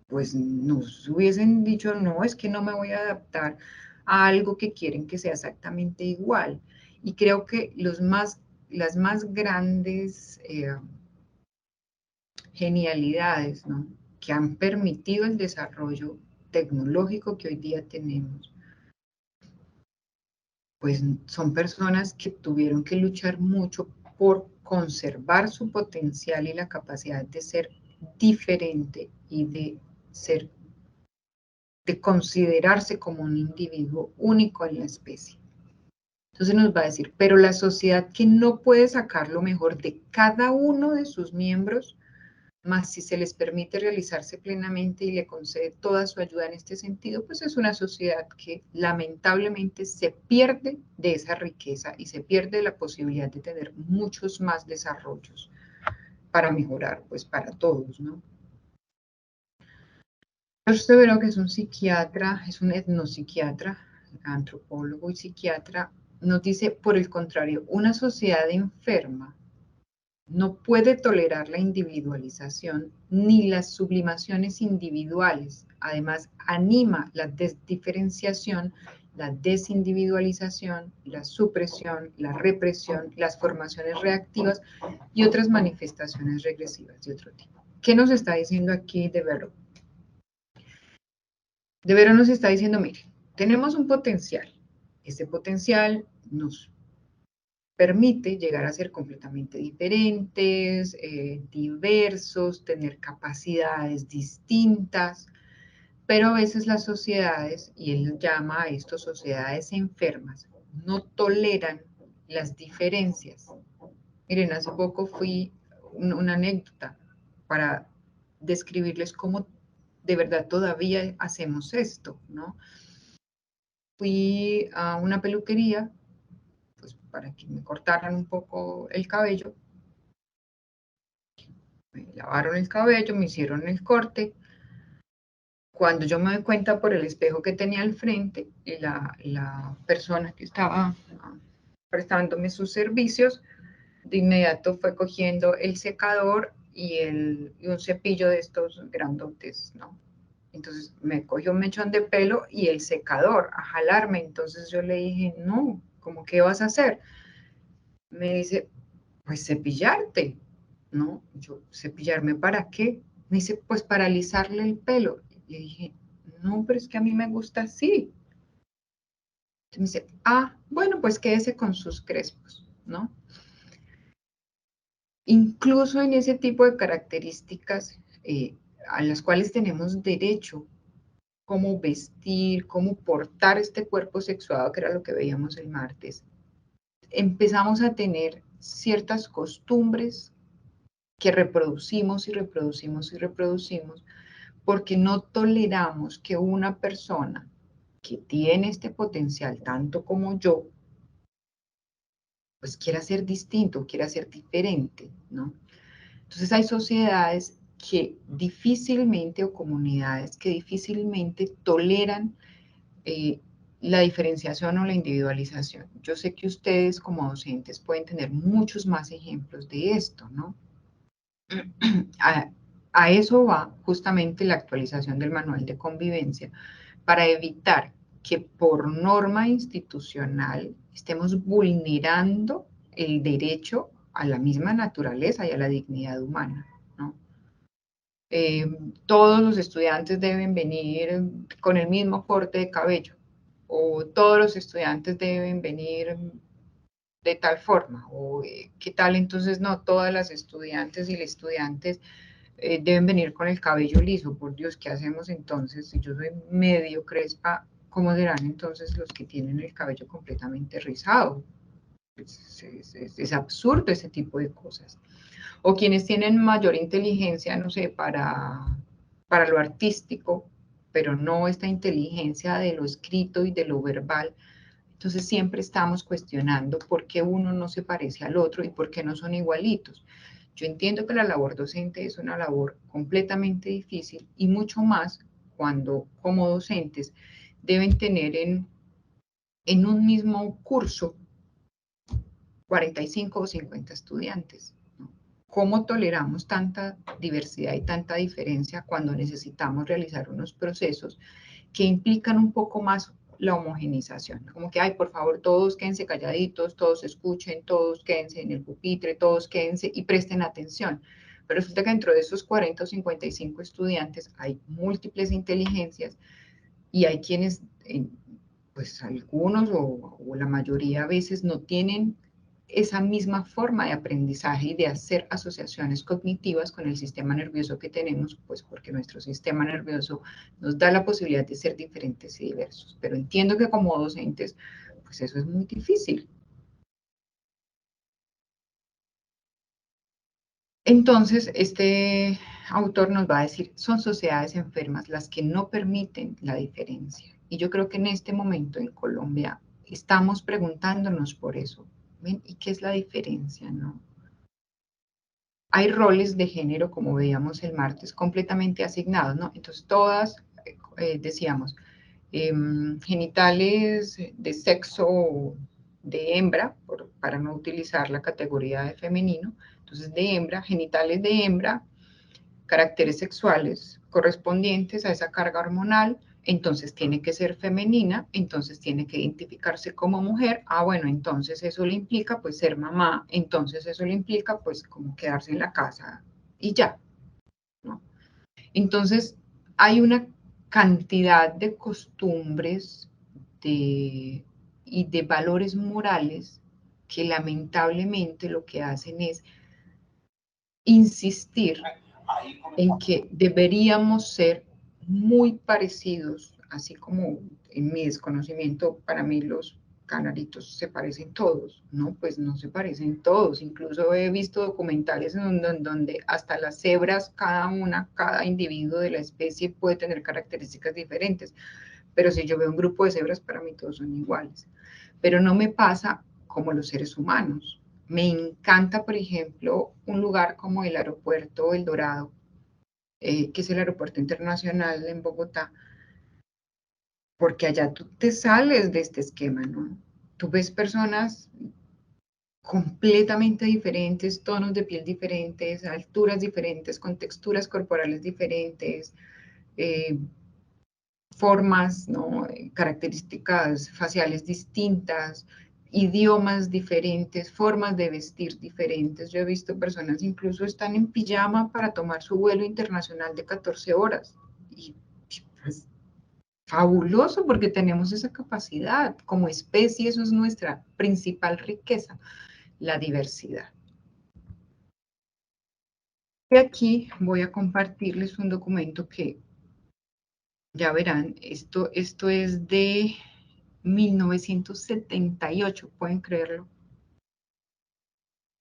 pues nos hubiesen dicho, no, es que no me voy a adaptar a algo que quieren que sea exactamente igual. Y creo que las más grandes genialidades, ¿no?, que han permitido el desarrollo tecnológico que hoy día tenemos, pues son personas que tuvieron que luchar mucho por conservar su potencial y la capacidad de ser diferente y de considerarse como un individuo único en la especie. Entonces nos va a decir, pero la sociedad que no puede sacar lo mejor de cada uno de sus miembros, más si se les permite realizarse plenamente y le concede toda su ayuda en este sentido, pues es una sociedad que lamentablemente se pierde de esa riqueza y se pierde la posibilidad de tener muchos más desarrollos para mejorar, pues para todos, ¿no? George Severo, que es un psiquiatra, es un etnopsiquiatra, antropólogo y psiquiatra, nos dice, por el contrario, una sociedad enferma no puede tolerar la individualización ni las sublimaciones individuales. Además, anima la desdiferenciación, la desindividualización, la supresión, la represión, las formaciones reactivas y otras manifestaciones regresivas de otro tipo. ¿Qué nos está diciendo aquí de Vero? De Vero nos está diciendo, mire, tenemos un potencial. Ese potencial nos permite llegar a ser completamente diferentes, diversos, tener capacidades distintas, pero a veces las sociedades, y él llama a esto sociedades enfermas, no toleran las diferencias. Miren, hace poco fui una anécdota para describirles cómo de verdad todavía hacemos esto, ¿no? Fui a una peluquería pues para que me cortaran un poco el cabello. Me lavaron el cabello, me hicieron el corte. Cuando yo me doy cuenta por el espejo que tenía al frente, la persona que estaba prestándome sus servicios, de inmediato fue cogiendo el secador y un cepillo de estos grandotes, ¿no? Entonces me cogió un mechón de pelo y el secador a jalarme. Entonces yo le dije, no, ¿cómo qué vas a hacer? Me dice, pues cepillarte, ¿no? Yo, ¿cepillarme para qué? Me dice, pues para alisarle el pelo. Y le dije, no, pero es que a mí me gusta así. Entonces me dice, ah, bueno, pues quédese con sus crespos, ¿no? Incluso en ese tipo de características a las cuales tenemos derecho, cómo vestir, cómo portar este cuerpo sexuado, que era lo que veíamos el martes, empezamos a tener ciertas costumbres que reproducimos y reproducimos y reproducimos, porque no toleramos que una persona que tiene este potencial, tanto como yo, pues quiera ser distinto, quiera ser diferente, ¿no? Entonces hay sociedades que difícilmente, o comunidades que difícilmente toleran eh, la diferenciación o la individualización. Yo sé que ustedes como docentes pueden tener muchos más ejemplos de esto, ¿no? A eso va justamente la actualización del manual de convivencia para evitar que por norma institucional estemos vulnerando el derecho a la misma naturaleza y a la dignidad humana, ¿no? Todos los estudiantes deben venir con el mismo corte de cabello o todos los estudiantes deben venir de tal forma o qué tal entonces no todas las estudiantes y los estudiantes deben venir con el cabello liso. Por Dios, ¿qué hacemos entonces? Si yo soy medio crespa, ¿cómo serán entonces los que tienen el cabello completamente rizado? Es absurdo ese tipo de cosas. O quienes tienen mayor inteligencia, no sé, para lo artístico, pero no esta inteligencia de lo escrito y de lo verbal. Entonces siempre estamos cuestionando por qué uno no se parece al otro y por qué no son igualitos. Yo entiendo que la labor docente es una labor completamente difícil y mucho más cuando como docentes deben tener en un mismo curso 45 o 50 estudiantes, ¿no? ¿Cómo toleramos tanta diversidad y tanta diferencia cuando necesitamos realizar unos procesos que implican un poco más la homogenización? Como que, ay, por favor, todos quédense calladitos, todos escuchen, todos quédense en el pupitre, todos quédense y presten atención. Pero resulta que dentro de esos 40 o 55 estudiantes hay múltiples inteligencias y hay quienes, pues algunos o la mayoría a veces no tienen esa misma forma de aprendizaje y de hacer asociaciones cognitivas con el sistema nervioso que tenemos, pues porque nuestro sistema nervioso nos da la posibilidad de ser diferentes y diversos. Pero entiendo que como docentes, pues eso es muy difícil. Entonces, este autor nos va a decir, son sociedades enfermas las que no permiten la diferencia. Y yo creo que en este momento en Colombia estamos preguntándonos por eso. ¿Ven? ¿Y qué es la diferencia, no? Hay roles de género, como veíamos el martes, completamente asignados, ¿no? Entonces, todas, decíamos, genitales de sexo de hembra, para no utilizar la categoría de femenino, entonces de hembra, genitales de hembra, caracteres sexuales correspondientes a esa carga hormonal, entonces tiene que ser femenina, entonces tiene que identificarse como mujer, bueno, entonces eso le implica pues ser mamá, entonces eso le implica pues como quedarse en la casa y ya, ¿no? Entonces hay una cantidad de costumbres y de valores morales que lamentablemente lo que hacen es insistir en que deberíamos ser muy parecidos, así como en mi desconocimiento, para mí los canaritos se parecen todos, ¿no? Pues no se parecen todos, incluso he visto documentales en donde hasta las cebras, cada individuo de la especie puede tener características diferentes, pero si yo veo un grupo de cebras, para mí todos son iguales. Pero no me pasa como los seres humanos. Me encanta, por ejemplo, un lugar como el aeropuerto El Dorado, que es el aeropuerto internacional en Bogotá, porque allá tú te sales de este esquema, ¿no? Tú ves personas completamente diferentes, tonos de piel diferentes, alturas diferentes, con texturas corporales diferentes, formas, ¿no? Características faciales distintas, idiomas diferentes, formas de vestir diferentes. Yo he visto personas incluso están en pijama para tomar su vuelo internacional de 14 horas. Y pues fabuloso porque tenemos esa capacidad. Como especie eso es nuestra principal riqueza, la diversidad. Y aquí voy a compartirles un documento que ya verán, esto es de 1978, ¿pueden creerlo?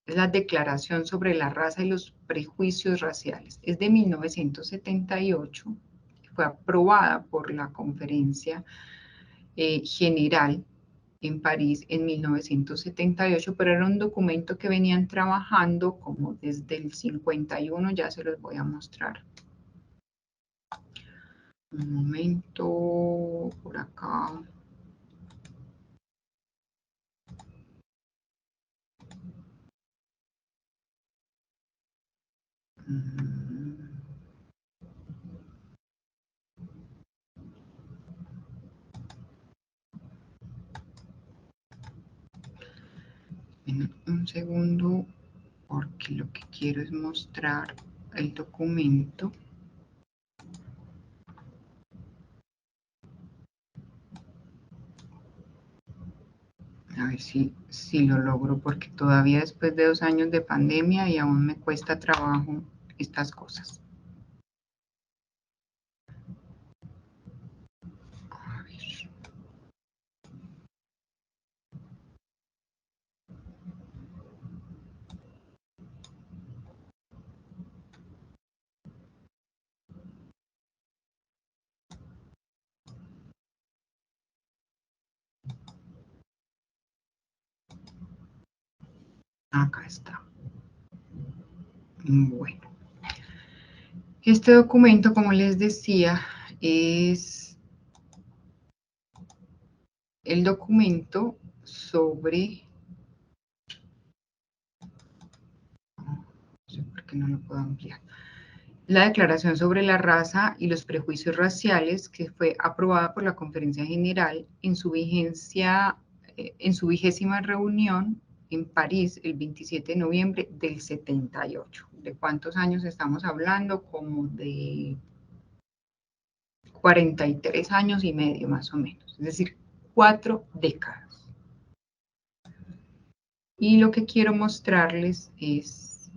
Es la Declaración sobre la Raza y los Prejuicios Raciales. Es de 1978, fue aprobada por la Conferencia General en París en 1978, pero era un documento que venían trabajando como desde el 51, ya se los voy a mostrar. Un momento, por acá. Un segundo, porque lo que quiero es mostrar el documento. A ver si lo logro, porque todavía después de 2 años de pandemia y aún me cuesta trabajo estas cosas. A ver. Acá está. Bueno. Este documento, como les decía, es el documento sobre... No sé por qué no lo puedo ampliar. La Declaración sobre la Raza y los Prejuicios Raciales, que fue aprobada por la Conferencia General en su vigencia, en su 20ª reunión en París el 27 de noviembre del 78. ¿De cuántos años estamos hablando? Como de 43 años y medio más o menos, es decir, 4 décadas. Y lo que quiero mostrarles es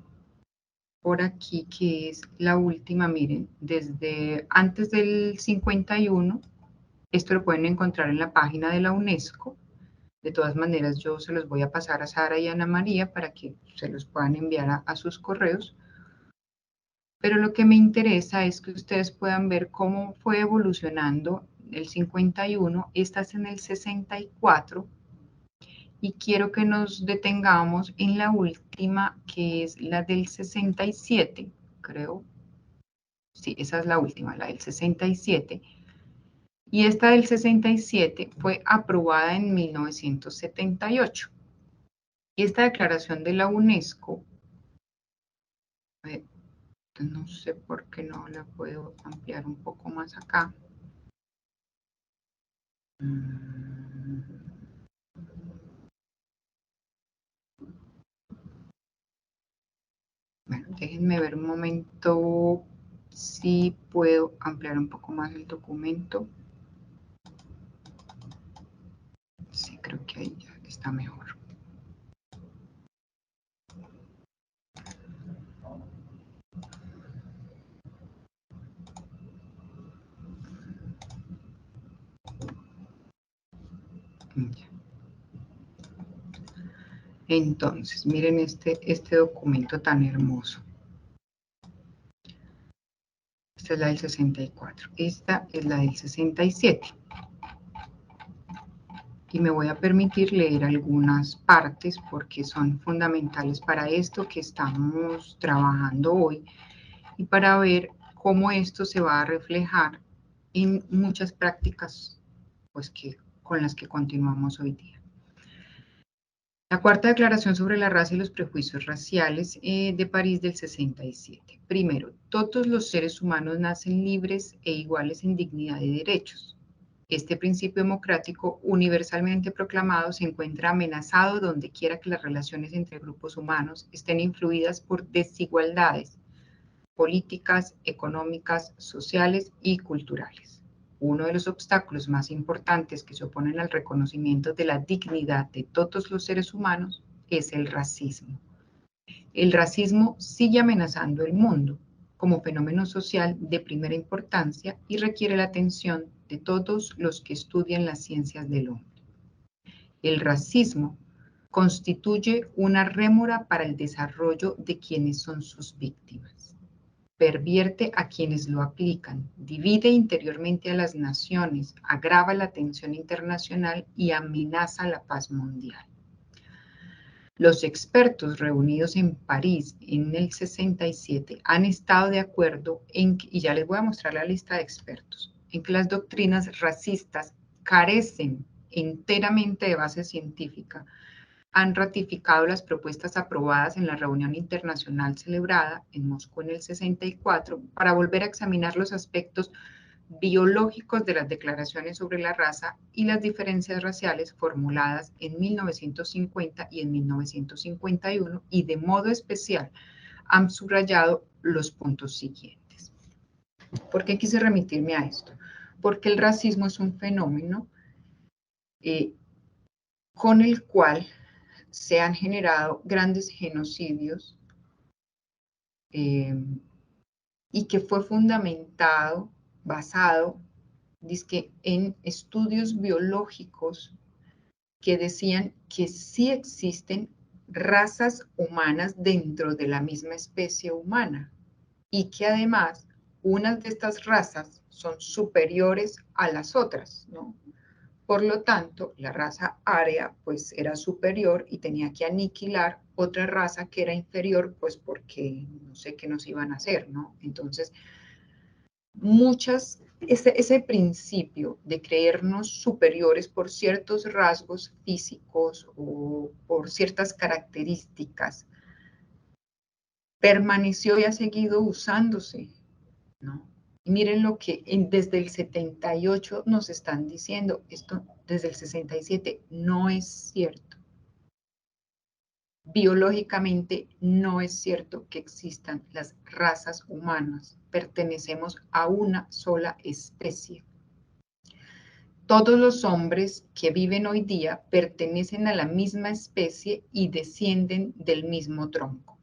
por aquí, que es la última, miren, desde antes del 51, esto lo pueden encontrar en la página de la UNESCO, De todas maneras, yo se los voy a pasar a Sara y a Ana María para que se los puedan enviar a sus correos. Pero lo que me interesa es que ustedes puedan ver cómo fue evolucionando el 51, esta es en el 64, y quiero que nos detengamos en la última, que es la del 67, creo. Sí, esa es la última, la del 67. Y esta del 67 fue aprobada en 1978. Y esta declaración de la UNESCO, no sé por qué no la puedo ampliar un poco más acá. Bueno, déjenme ver un momento si puedo ampliar un poco más el documento. Sí, creo que ahí ya está mejor. Ya. Entonces, miren este documento tan hermoso. Esta es la del 64. Esta es la del 67. Y me voy a permitir leer algunas partes porque son fundamentales para esto que estamos trabajando hoy y para ver cómo esto se va a reflejar en muchas prácticas pues, con las que continuamos hoy día. La cuarta declaración sobre la raza y los prejuicios raciales de París del 67. Primero, todos los seres humanos nacen libres e iguales en dignidad y derechos. Este principio democrático universalmente proclamado se encuentra amenazado donde quiera que las relaciones entre grupos humanos estén influidas por desigualdades políticas, económicas, sociales y culturales. Uno de los obstáculos más importantes que se oponen al reconocimiento de la dignidad de todos los seres humanos es el racismo. El racismo sigue amenazando el mundo como fenómeno social de primera importancia y requiere la atención de todos los que estudian las ciencias del hombre. El racismo constituye una rémora para el desarrollo de quienes son sus víctimas. Pervierte a quienes lo aplican, divide interiormente a las naciones, agrava la tensión internacional y amenaza la paz mundial. Los expertos reunidos en París en el 67 han estado de acuerdo en que, y ya les voy a mostrar la lista de expertos, en que las doctrinas racistas carecen enteramente de base científica, han ratificado las propuestas aprobadas en la reunión internacional celebrada en Moscú en el 64 para volver a examinar los aspectos biológicos de las declaraciones sobre la raza y las diferencias raciales formuladas en 1950 y en 1951 y de modo especial han subrayado los puntos siguientes. ¿Por qué quise remitirme a esto? Porque el racismo es un fenómeno con el cual se han generado grandes genocidios y que fue fundamentado, basado, dizque, en estudios biológicos que decían que sí existen razas humanas dentro de la misma especie humana y que además unas de estas razas son superiores a las otras, ¿no? Por lo tanto, la raza aria pues era superior y tenía que aniquilar otra raza que era inferior, pues porque no sé qué nos iban a hacer, ¿no? Entonces, ese principio de creernos superiores por ciertos rasgos físicos o por ciertas características permaneció y ha seguido usándose, ¿no? Y miren lo que desde el 78 nos están diciendo, esto desde el 67 no es cierto. Biológicamente no es cierto que existan las razas humanas, pertenecemos a una sola especie. Todos los hombres que viven hoy día pertenecen a la misma especie y descienden del mismo tronco.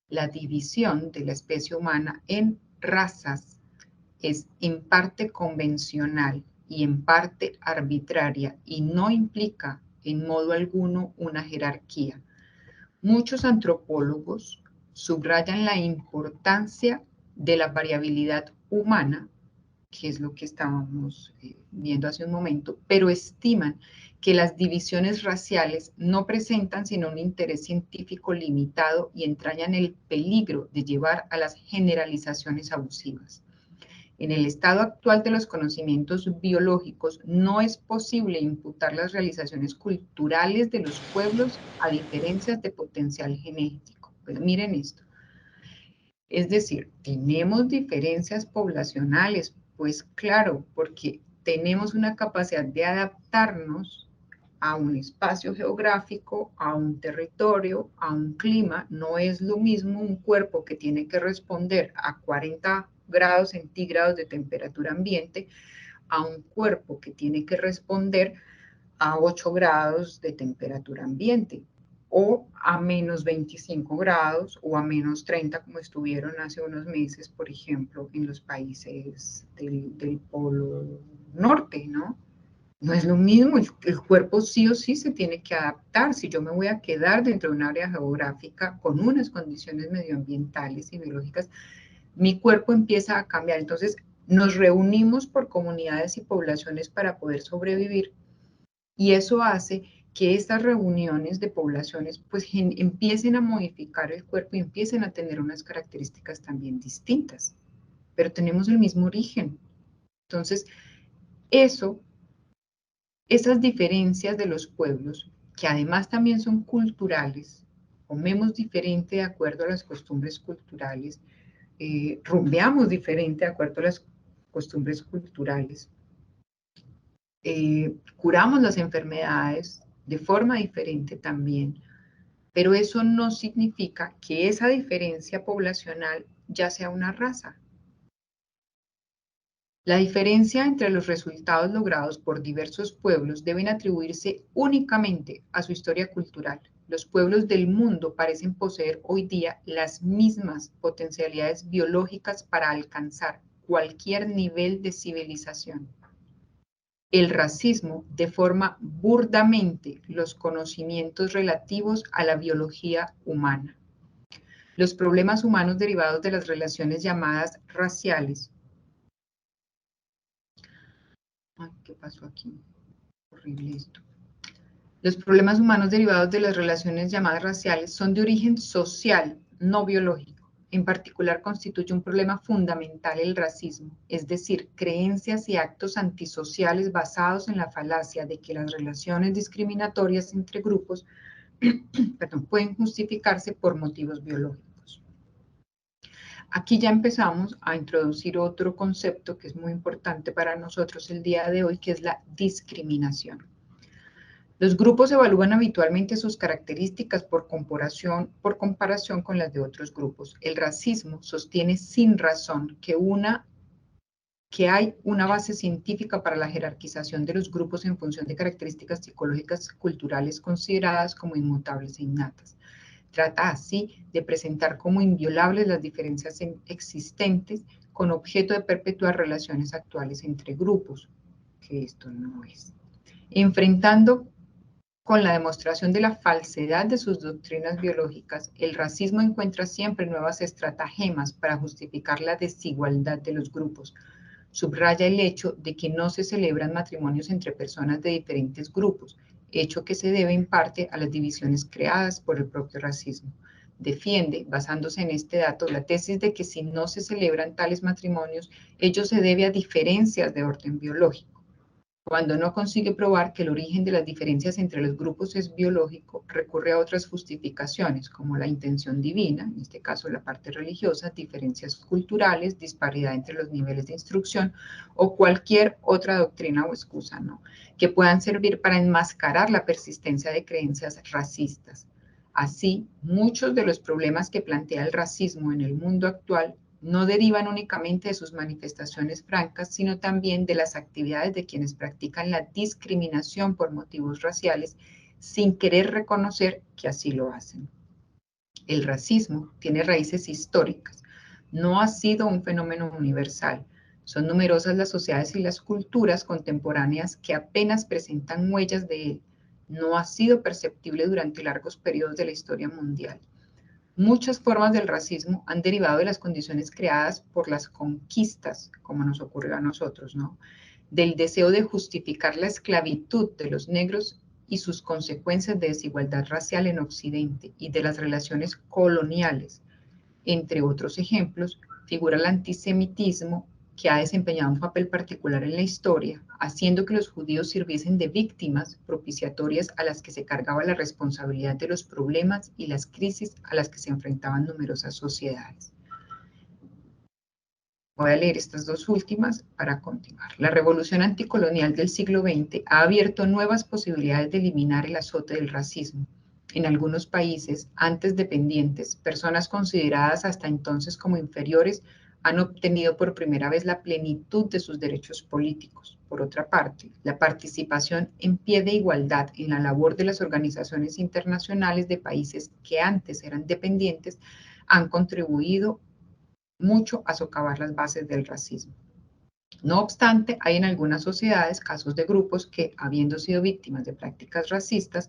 La división de la especie humana en razas es en parte convencional y en parte arbitraria y no implica en modo alguno una jerarquía. Muchos antropólogos subrayan la importancia de la variabilidad humana, que es lo que estábamos viendo hace un momento, pero estiman que las divisiones raciales no presentan sino un interés científico limitado y entrañan el peligro de llevar a las generalizaciones abusivas. En el estado actual de los conocimientos biológicos, no es posible imputar las realizaciones culturales de los pueblos a diferencias de potencial genético. Pues miren esto. Es decir, tenemos diferencias poblacionales, pues claro, porque tenemos una capacidad de adaptarnos a un espacio geográfico, a un territorio, a un clima. No es lo mismo un cuerpo que tiene que responder a 40 grados centígrados de temperatura ambiente a un cuerpo que tiene que responder a 8 grados de temperatura ambiente o a menos 25 grados o a menos 30 como estuvieron hace unos meses, por ejemplo, en los países del Polo Norte, ¿no? No es lo mismo, el cuerpo sí o sí se tiene que adaptar. Si yo me voy a quedar dentro de un área geográfica con unas condiciones medioambientales y biológicas, mi cuerpo empieza a cambiar. Entonces, nos reunimos por comunidades y poblaciones para poder sobrevivir y eso hace que estas reuniones de poblaciones pues empiecen a modificar el cuerpo y empiecen a tener unas características también distintas, pero tenemos el mismo origen. Entonces, esas diferencias de los pueblos, que además también son culturales, comemos diferente de acuerdo a las costumbres culturales, rumbeamos diferente de acuerdo a las costumbres culturales, curamos las enfermedades de forma diferente también, pero eso no significa que esa diferencia poblacional ya sea una raza. La diferencia entre los resultados logrados por diversos pueblos deben atribuirse únicamente a su historia cultural. Los pueblos del mundo parecen poseer hoy día las mismas potencialidades biológicas para alcanzar cualquier nivel de civilización. El racismo deforma burdamente los conocimientos relativos a la biología humana. Los problemas humanos derivados de las relaciones llamadas raciales. Ay, ¿qué pasó aquí? Horrible esto. Los problemas humanos derivados de las relaciones llamadas raciales son de origen social, no biológico. En particular, constituye un problema fundamental el racismo, es decir, creencias y actos antisociales basados en la falacia de que las relaciones discriminatorias entre grupos pueden justificarse por motivos biológicos. Aquí ya empezamos a introducir otro concepto que es muy importante para nosotros el día de hoy, que es la discriminación. Los grupos evalúan habitualmente sus características por comparación con las de otros grupos. El racismo sostiene sin razón que hay una base científica para la jerarquización de los grupos en función de características psicológicas culturales consideradas como inmutables e innatas. Trata así de presentar como inviolables las diferencias existentes con objeto de perpetuar relaciones actuales entre grupos, que esto no es. Enfrentando con la demostración de la falsedad de sus doctrinas biológicas, el racismo encuentra siempre nuevas estratagemas para justificar la desigualdad de los grupos. Subraya el hecho de que no se celebran matrimonios entre personas de diferentes grupos, hecho que se debe en parte a las divisiones creadas por el propio racismo. Defiende, basándose en este dato, la tesis de que si no se celebran tales matrimonios, ello se debe a diferencias de orden biológico. Cuando no consigue probar que el origen de las diferencias entre los grupos es biológico, recurre a otras justificaciones, como la intención divina, en este caso la parte religiosa, diferencias culturales, disparidad entre los niveles de instrucción o cualquier otra doctrina o excusa, ¿no?, que puedan servir para enmascarar la persistencia de creencias racistas. Así, muchos de los problemas que plantea el racismo en el mundo actual no derivan únicamente de sus manifestaciones francas, sino también de las actividades de quienes practican la discriminación por motivos raciales sin querer reconocer que así lo hacen. El racismo tiene raíces históricas, no ha sido un fenómeno universal. Son numerosas las sociedades y las culturas contemporáneas que apenas presentan huellas de él. no ha sido perceptible durante largos periodos de la historia mundial. Muchas formas del racismo han derivado de las condiciones creadas por las conquistas, como nos ocurrió a nosotros, ¿no? Del deseo de justificar la esclavitud de los negros y sus consecuencias de desigualdad racial en Occidente y de las relaciones coloniales. Entre otros ejemplos, figura el antisemitismo, que ha desempeñado un papel particular en la historia, haciendo que los judíos sirviesen de víctimas propiciatorias a las que se cargaba la responsabilidad de los problemas y las crisis a las que se enfrentaban numerosas sociedades. Voy a leer estas dos últimas para continuar. La revolución anticolonial del siglo XX ha abierto nuevas posibilidades de eliminar el azote del racismo. En algunos países, antes dependientes, personas consideradas hasta entonces como inferiores han obtenido por primera vez la plenitud de sus derechos políticos. Por otra parte, la participación en pie de igualdad en la labor de las organizaciones internacionales de países que antes eran dependientes han contribuido mucho a socavar las bases del racismo. No obstante, hay en algunas sociedades casos de grupos que, habiendo sido víctimas de prácticas racistas,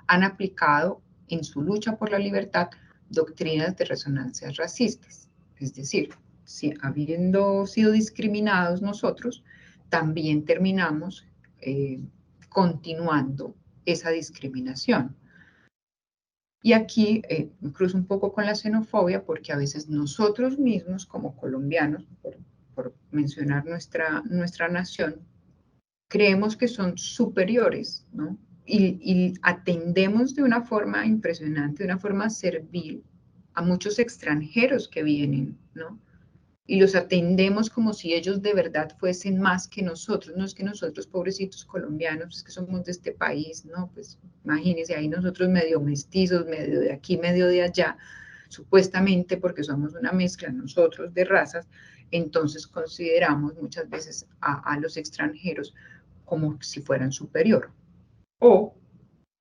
han aplicado en su lucha por la libertad doctrinas de resonancias racistas. Es decir, si habiendo sido discriminados nosotros, también terminamos continuando esa discriminación. Y aquí cruzo un poco con la xenofobia porque a veces nosotros mismos como colombianos, por mencionar nuestra nación, creemos que son superiores, ¿no? Y atendemos de una forma impresionante, de una forma servil a muchos extranjeros que vienen, ¿no? Y los atendemos como si ellos de verdad fuesen más que nosotros. No es que nosotros, pobrecitos colombianos, es que somos de este país, ¿no? Pues imagínense, ahí nosotros medio mestizos, medio de aquí, medio de allá, supuestamente porque somos una mezcla nosotros de razas, entonces consideramos muchas veces a los extranjeros como si fueran superior. O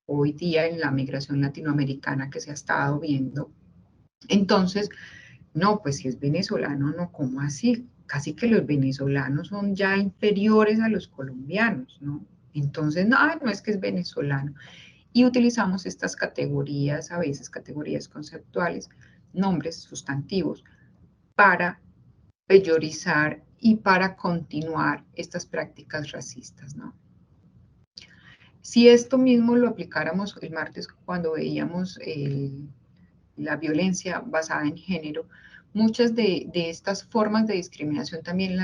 hoy día en la migración latinoamericana que se ha estado viendo, entonces, no, pues si es venezolano, no, ¿cómo así? Casi que los venezolanos son ya inferiores a los colombianos, ¿no? Entonces, no, no es que es venezolano. Y utilizamos estas categorías, a veces categorías conceptuales, nombres sustantivos, para peyorizar y para continuar estas prácticas racistas, ¿no? Si esto mismo lo aplicáramos el martes cuando veíamos la violencia basada en género, muchas de estas formas de discriminación también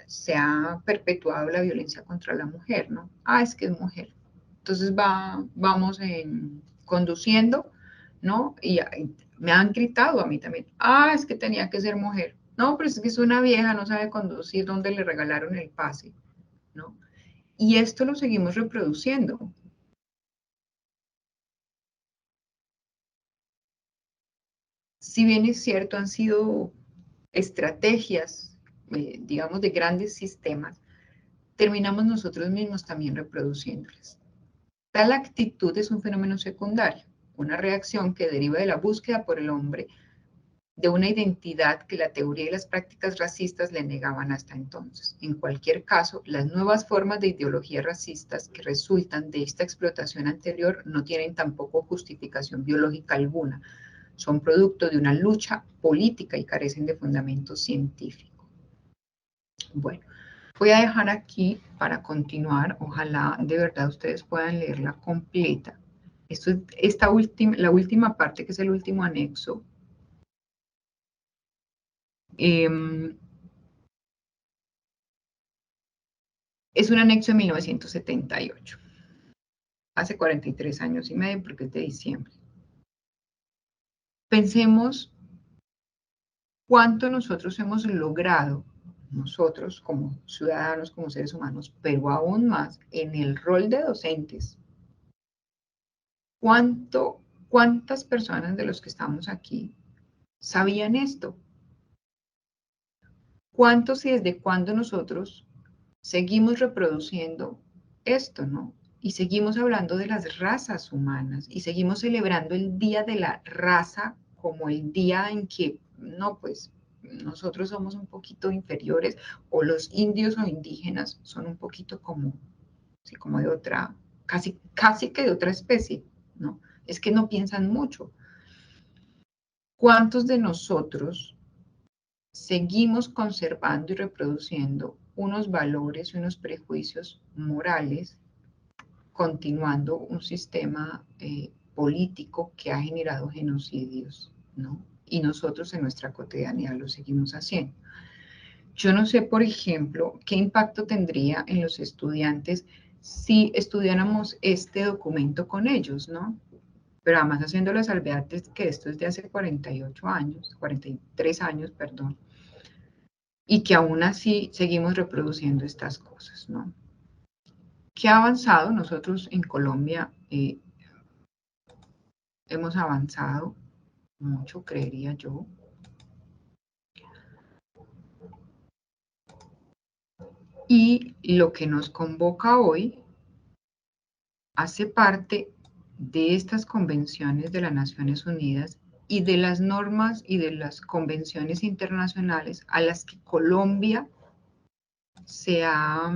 se ha perpetuado la violencia contra la mujer, ¿no? Ah, es que es mujer. Entonces vamos conduciendo, ¿no? Y me han gritado a mí también, ah, es que tenía que ser mujer. No, pero es que es una vieja, no sabe conducir, ¿dónde le regalaron el pase? ¿No? Y esto lo seguimos reproduciendo. Si bien es cierto, han sido estrategias, digamos, de grandes sistemas, terminamos nosotros mismos también reproduciéndolas. Tal actitud es un fenómeno secundario, una reacción que deriva de la búsqueda por el hombre de una identidad que la teoría y las prácticas racistas le negaban hasta entonces. En cualquier caso, las nuevas formas de ideología racistas que resultan de esta explotación anterior no tienen tampoco justificación biológica alguna. Son producto de una lucha política y carecen de fundamento científico. Bueno, voy a dejar aquí para continuar. Ojalá de verdad ustedes puedan leerla completa. La última parte, que es el último anexo. Es un anexo de 1978. Hace 43 años y medio, porque es de diciembre. Pensemos cuánto nosotros hemos logrado, nosotros como ciudadanos, como seres humanos, pero aún más en el rol de docentes. ¿Cuántas personas de los que estamos aquí sabían esto? ¿Cuántos y desde cuándo nosotros seguimos reproduciendo esto, no? Y seguimos hablando de las razas humanas y seguimos celebrando el Día de la Raza como el día en que, no, pues nosotros somos un poquito inferiores o los indios o indígenas son un poquito como, sí, como de otra casi que de otra especie, ¿no? Es que no piensan mucho. ¿Cuántos de nosotros seguimos conservando y reproduciendo unos valores y unos prejuicios morales, continuando un sistema político que ha generado genocidios, ¿no? Y nosotros en nuestra cotidianidad lo seguimos haciendo? Yo no sé, por ejemplo, qué impacto tendría en los estudiantes si estudiáramos este documento con ellos, ¿no? Pero además haciendo la salvedad de que esto es de hace 48 años, 43 años, perdón, y que aún así seguimos reproduciendo estas cosas, ¿no? ¿Qué ha avanzado? Nosotros en Colombia hemos avanzado mucho, creería yo. Y lo que nos convoca hoy hace parte de estas convenciones de las Naciones Unidas y de las normas y de las convenciones internacionales a las que Colombia se ha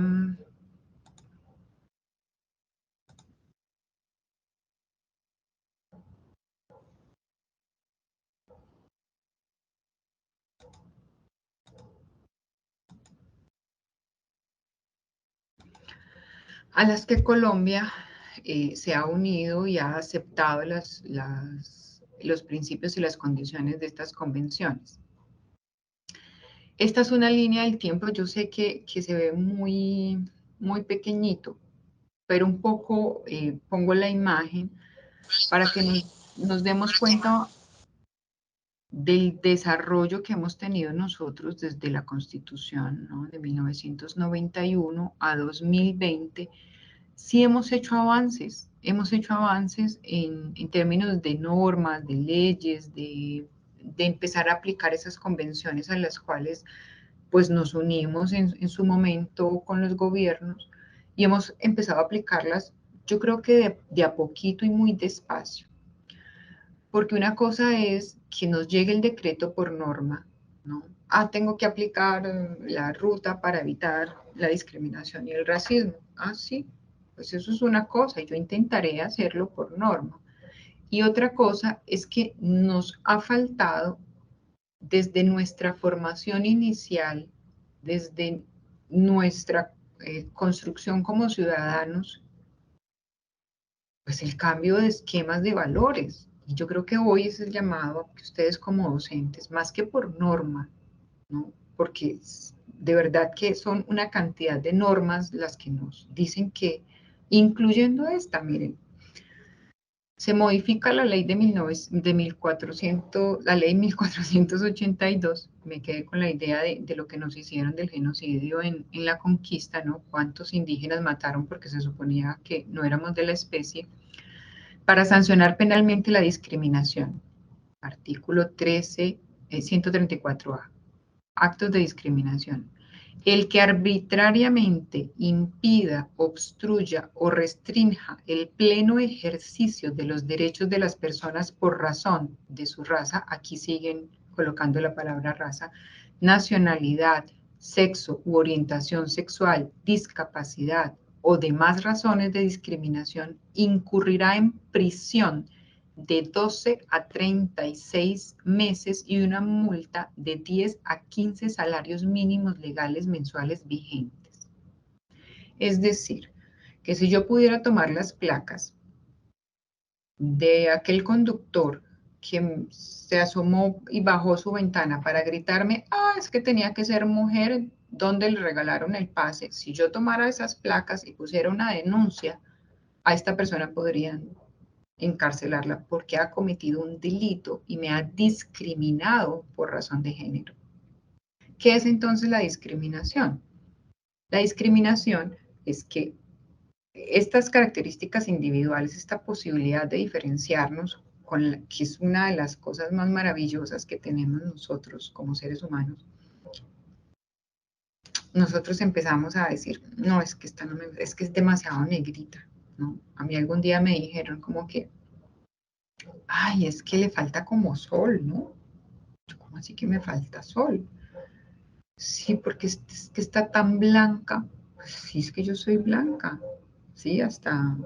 se ha unido y ha aceptado los principios y las condiciones de estas convenciones. Esta es una línea del tiempo, yo sé que se ve muy, muy pequeñito, pero un poco pongo la imagen para que nos demos cuenta del desarrollo que hemos tenido nosotros desde la Constitución, ¿no? De 1991 a 2020. Sí hemos hecho avances en términos de normas, de leyes, de empezar a aplicar esas convenciones a las cuales pues nos unimos en su momento con los gobiernos y hemos empezado a aplicarlas, yo creo que de a poquito y muy despacio. Porque una cosa es que nos llegue el decreto por norma, ¿no? Ah, tengo que aplicar la ruta para evitar la discriminación y el racismo. Ah, sí, pues eso es una cosa, y yo intentaré hacerlo por norma. Y otra cosa es que nos ha faltado desde nuestra formación inicial, desde nuestra construcción como ciudadanos, pues el cambio de esquemas de valores. Y yo creo que hoy es el llamado a que ustedes como docentes, más que por norma, ¿no? Porque de verdad que son una cantidad de normas las que nos dicen que, incluyendo esta, miren, se modifica la ley de 1400, la ley 1482, me quedé con la idea de lo que nos hicieron del genocidio en la conquista, ¿no? Cuántos indígenas mataron porque se suponía que no éramos de la especie, para sancionar penalmente la discriminación. Artículo 13, 134A. Actos de discriminación. El que arbitrariamente impida, obstruya o restrinja el pleno ejercicio de los derechos de las personas por razón de su raza, aquí siguen colocando la palabra raza, nacionalidad, sexo u orientación sexual, discapacidad o demás razones de discriminación, incurrirá en prisión de 12 a 36 meses y una multa de 10 a 15 salarios mínimos legales mensuales vigentes. Es decir, que si yo pudiera tomar las placas de aquel conductor que se asomó y bajó su ventana para gritarme, ah, es que tenía que ser mujer, ¿dónde le regalaron el pase? Si yo tomara esas placas y pusiera una denuncia, a esta persona podrían encarcelarla porque ha cometido un delito y me ha discriminado por razón de género. ¿Qué es entonces la discriminación? La discriminación es que estas características individuales, esta posibilidad de diferenciarnos, que es una de las cosas más maravillosas que tenemos nosotros como seres humanos, nosotros empezamos a decir, no, es que esta no es que es demasiado negrita, ¿no? A mí algún día me dijeron como que, ay, es que le falta como sol, ¿no? ¿Cómo así que me falta sol? Sí, porque es que está tan blanca. Pues sí, es que yo soy blanca. ¿sí? Hasta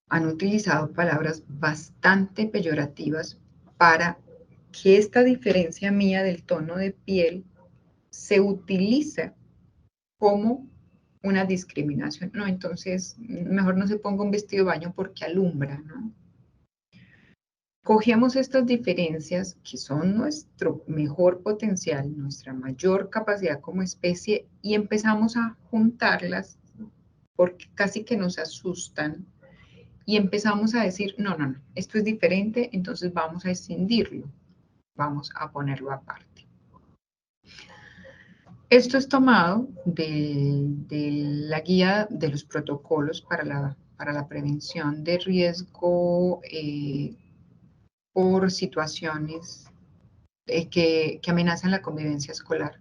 han utilizado palabras bastante peyorativas para que esta diferencia mía del tono de piel se utilice como una discriminación. No, entonces mejor no se ponga un vestido de baño porque alumbra, ¿no? Cogemos estas diferencias que son nuestro mejor potencial, nuestra mayor capacidad como especie y empezamos a juntarlas porque casi que nos asustan y empezamos a decir, no, no, no, esto es diferente, entonces vamos a escindirlo, vamos a ponerlo aparte. Esto es tomado de la guía de los protocolos para la prevención de riesgo por situaciones que amenazan la convivencia escolar.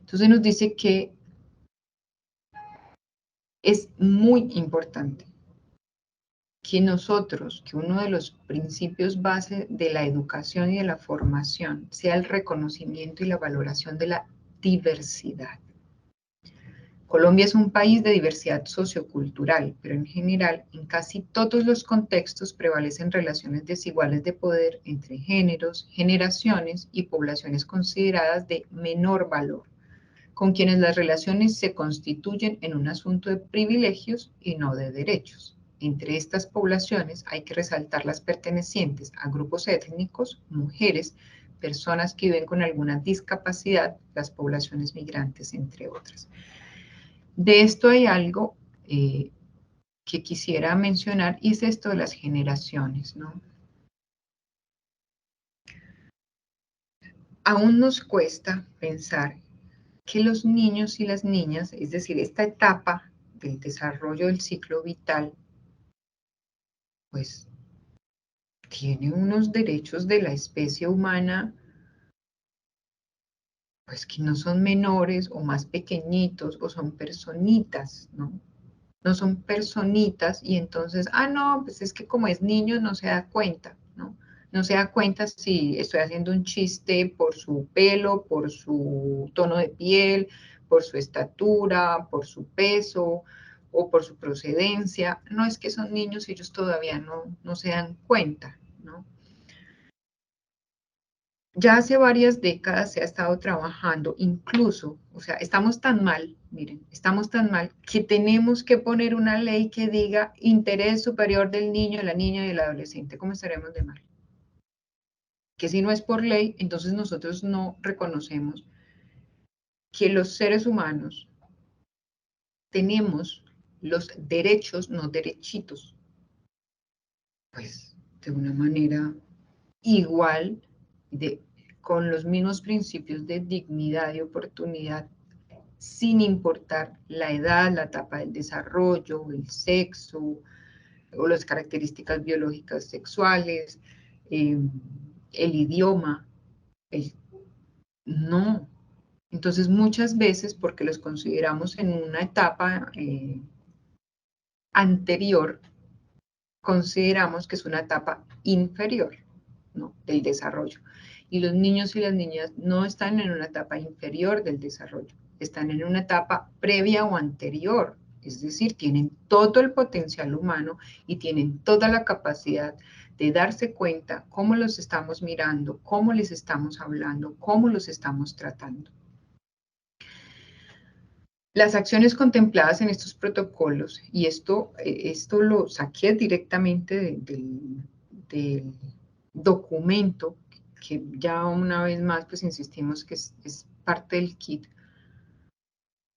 Entonces nos dice que es muy importante que nosotros, que uno de los principios base de la educación y de la formación sea el reconocimiento y la valoración de la diversidad. Colombia es un país de diversidad sociocultural, pero en general, en casi todos los contextos prevalecen relaciones desiguales de poder entre géneros, generaciones y poblaciones consideradas de menor valor, con quienes las relaciones se constituyen en un asunto de privilegios y no de derechos. Entre estas poblaciones hay que resaltar las pertenecientes a grupos étnicos, mujeres, personas que viven con alguna discapacidad, las poblaciones migrantes, entre otras. De esto hay algo que quisiera mencionar y es esto de las generaciones, ¿no? Aún nos cuesta pensar que los niños y las niñas, es decir, esta etapa del desarrollo del ciclo vital, pues tiene unos derechos de la especie humana, pues que no son menores o más pequeñitos o son personitas, ¿no? No son personitas y entonces, no, pues es que como es niño no se da cuenta, ¿no? No se da cuenta si estoy haciendo un chiste por su pelo, por su tono de piel, por su estatura, por su peso o por su procedencia. No es que son niños y ellos todavía no se dan cuenta, ¿no? Ya hace varias décadas se ha estado trabajando, incluso, o sea, estamos tan mal, miren, estamos tan mal que tenemos que poner una ley que diga interés superior del niño, la niña y el adolescente. ¿Cómo estaremos de mal? Que si no es por ley, entonces nosotros no reconocemos que los seres humanos tenemos los derechos, no derechitos, pues de una manera igual, con los mismos principios de dignidad y oportunidad, sin importar la edad, la etapa del desarrollo, el sexo o las características biológicas sexuales, el idioma. No. Entonces, muchas veces, porque los consideramos en una etapa anterior, consideramos que es una etapa inferior, ¿no?, del desarrollo. Y los niños y las niñas no están en una etapa inferior del desarrollo, están en una etapa previa o anterior, es decir, tienen todo el potencial humano y tienen toda la capacidad de darse cuenta cómo los estamos mirando, cómo les estamos hablando, cómo los estamos tratando. Las acciones contempladas en estos protocolos, y esto lo saqué directamente del documento, que ya una vez más pues insistimos que es parte del kit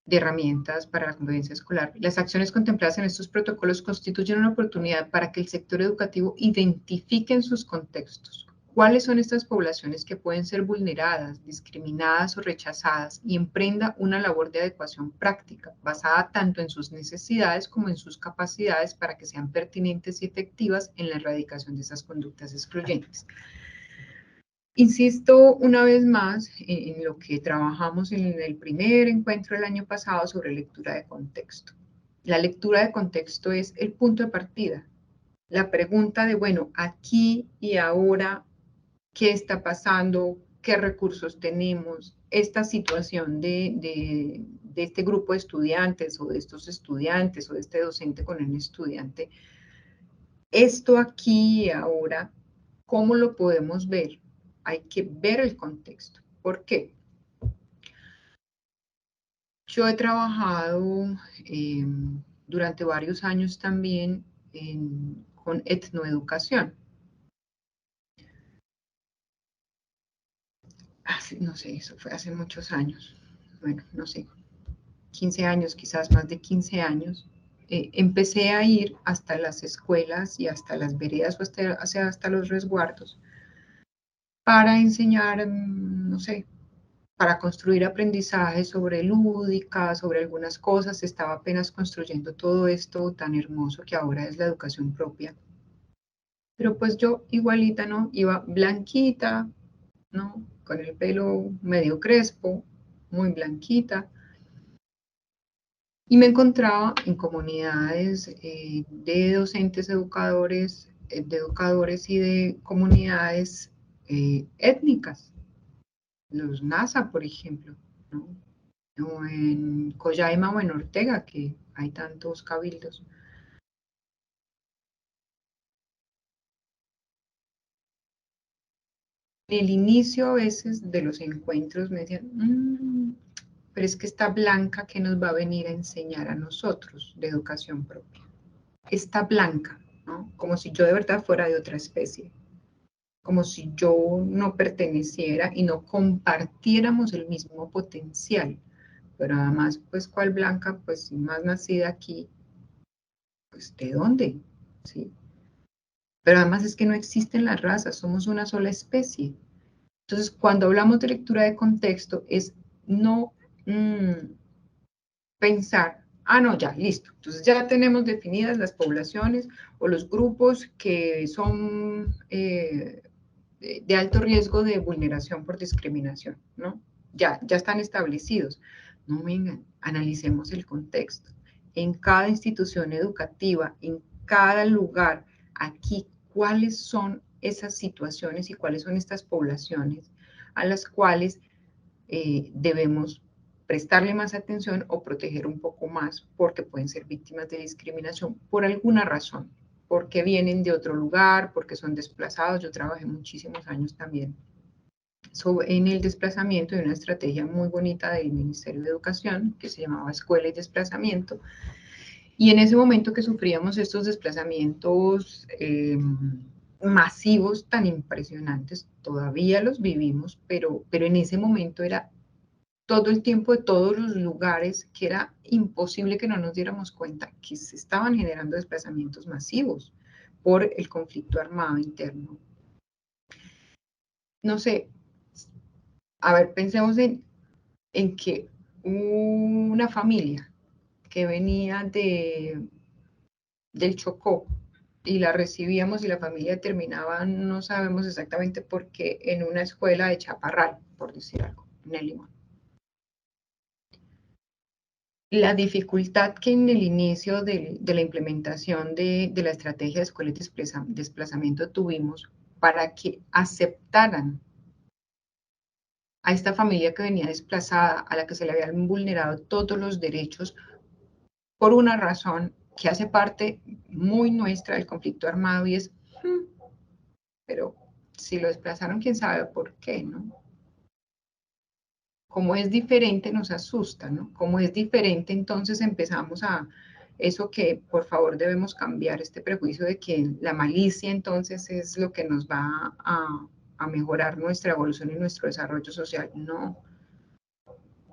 de herramientas para la convivencia escolar. Las acciones contempladas en estos protocolos constituyen una oportunidad para que el sector educativo identifique en sus contextos cuáles son estas poblaciones que pueden ser vulneradas, discriminadas o rechazadas y emprenda una labor de adecuación práctica basada tanto en sus necesidades como en sus capacidades para que sean pertinentes y efectivas en la erradicación de esas conductas excluyentes. Insisto una vez más en lo que trabajamos en el primer encuentro del año pasado sobre lectura de contexto. La lectura de contexto es el punto de partida. La pregunta de, bueno, aquí y ahora, ¿qué está pasando? qué recursos tenemos, esta situación de este grupo de estudiantes o de estos estudiantes o de este docente con un estudiante, esto aquí y ahora, ¿cómo lo podemos ver? Hay que ver el contexto. ¿Por qué? Yo he trabajado durante varios años también con etnoeducación. No sé, eso fue hace muchos años. Bueno, no sé, 15 años, quizás más de 15 años. Empecé a ir hasta las escuelas y hasta las veredas o hasta los resguardos para enseñar, no sé, para construir aprendizaje sobre lúdica, sobre algunas cosas. Estaba apenas construyendo todo esto tan hermoso que ahora es la educación propia. Pero pues yo igualita, ¿no? Iba blanquita, ¿no? Con el pelo medio crespo, muy blanquita. Y me encontraba en comunidades de docentes, educadores, de educadores y de comunidades étnicas. Los NASA, por ejemplo, ¿no? O en Collaima o en Ortega, que hay tantos cabildos. En el inicio a veces de los encuentros me decían, pero es que esta blanca que nos va a venir a enseñar a nosotros de educación propia. Esta blanca, ¿no? Como si yo de verdad fuera de otra especie. Como si yo no perteneciera y no compartiéramos el mismo potencial. Pero además, pues, ¿cuál blanca? Pues, más nacida aquí, pues, ¿de dónde? ¿Sí? Pero además es que no existen las razas, somos una sola especie. Entonces, cuando hablamos de lectura de contexto, es no pensar, no, ya, listo. Entonces ya tenemos definidas las poblaciones o los grupos que son de alto riesgo de vulneración por discriminación, ¿no? Ya están establecidos. No, vengan, analicemos el contexto. En cada institución educativa, en cada lugar, aquí, ¿cuáles son esas situaciones y cuáles son estas poblaciones a las cuales debemos prestarle más atención o proteger un poco más porque pueden ser víctimas de discriminación por alguna razón, porque vienen de otro lugar, porque son desplazados? Yo trabajé muchísimos años también en el desplazamiento de una estrategia muy bonita del Ministerio de Educación que se llamaba Escuela y Desplazamiento. Y en ese momento que sufríamos estos desplazamientos masivos tan impresionantes, todavía los vivimos, pero en ese momento era todo el tiempo de todos los lugares que era imposible que no nos diéramos cuenta que se estaban generando desplazamientos masivos por el conflicto armado interno. No sé, a ver, pensemos en que una familia que venía del Chocó y la recibíamos y la familia terminaba, no sabemos exactamente por qué, en una escuela de Chaparral, por decir algo, en el Limón. La dificultad que en el inicio de la implementación de la estrategia de escuela y desplazamiento tuvimos para que aceptaran a esta familia que venía desplazada, a la que se le habían vulnerado todos los derechos por una razón que hace parte muy nuestra del conflicto armado, y es, pero si lo desplazaron, quién sabe por qué, ¿no? Como es diferente, nos asusta, ¿no? Como es diferente, entonces empezamos a eso que, por favor, debemos cambiar este prejuicio de que la malicia, entonces, es lo que nos va a mejorar nuestra evolución y nuestro desarrollo social. No.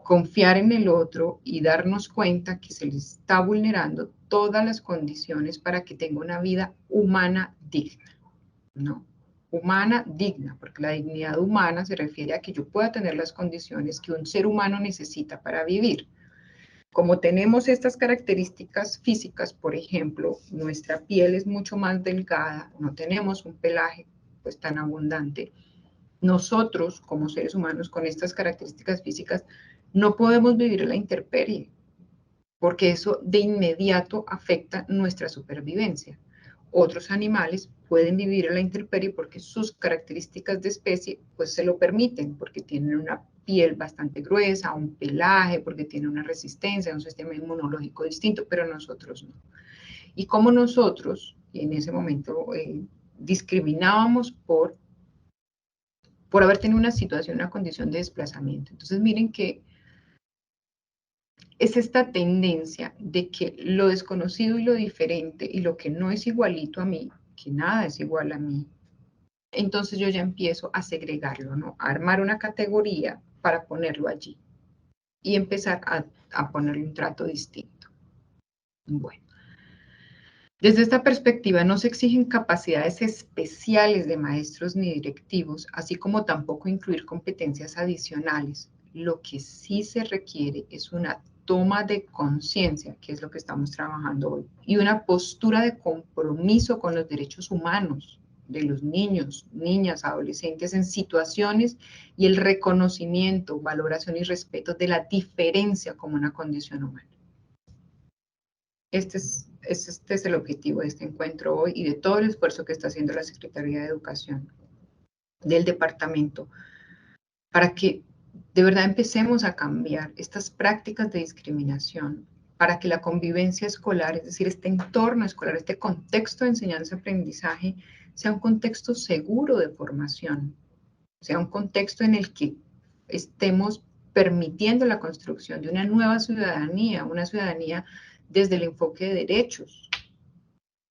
Confiar en el otro y darnos cuenta que se le está vulnerando todas las condiciones para que tenga una vida humana digna, ¿no? Humana digna, porque la dignidad humana se refiere a que yo pueda tener las condiciones que un ser humano necesita para vivir. Como tenemos estas características físicas, por ejemplo, nuestra piel es mucho más delgada, no tenemos un pelaje pues tan abundante. Nosotros, como seres humanos con estas características físicas, no podemos vivir en la intemperie, porque eso de inmediato afecta nuestra supervivencia. otros animales pueden vivir en la intemperie porque sus características de especie pues se lo permiten, porque tienen una piel bastante gruesa, un pelaje, porque tienen una resistencia, un sistema inmunológico distinto, pero nosotros no. Y como nosotros en ese momento discriminábamos por haber tenido una situación, una condición de desplazamiento. Entonces miren que es esta tendencia de que lo desconocido y lo diferente y lo que no es igualito a mí, que nada es igual a mí, entonces yo ya empiezo a segregarlo, ¿no? A armar una categoría para ponerlo allí y empezar a ponerle un trato distinto. Bueno, desde esta perspectiva no se exigen capacidades especiales de maestros ni directivos, así como tampoco incluir competencias adicionales. Lo que sí se requiere es una toma de conciencia, que es lo que estamos trabajando hoy, y una postura de compromiso con los derechos humanos de los niños, niñas, adolescentes en situaciones y el reconocimiento, valoración y respeto de la diferencia como una condición humana. Este es el objetivo de este encuentro hoy y de todo el esfuerzo que está haciendo la Secretaría de Educación del departamento para que de verdad empecemos a cambiar estas prácticas de discriminación, para que la convivencia escolar, es decir, este entorno escolar, este contexto de enseñanza-aprendizaje, sea un contexto seguro de formación, sea un contexto en el que estemos permitiendo la construcción de una nueva ciudadanía, una ciudadanía desde el enfoque de derechos.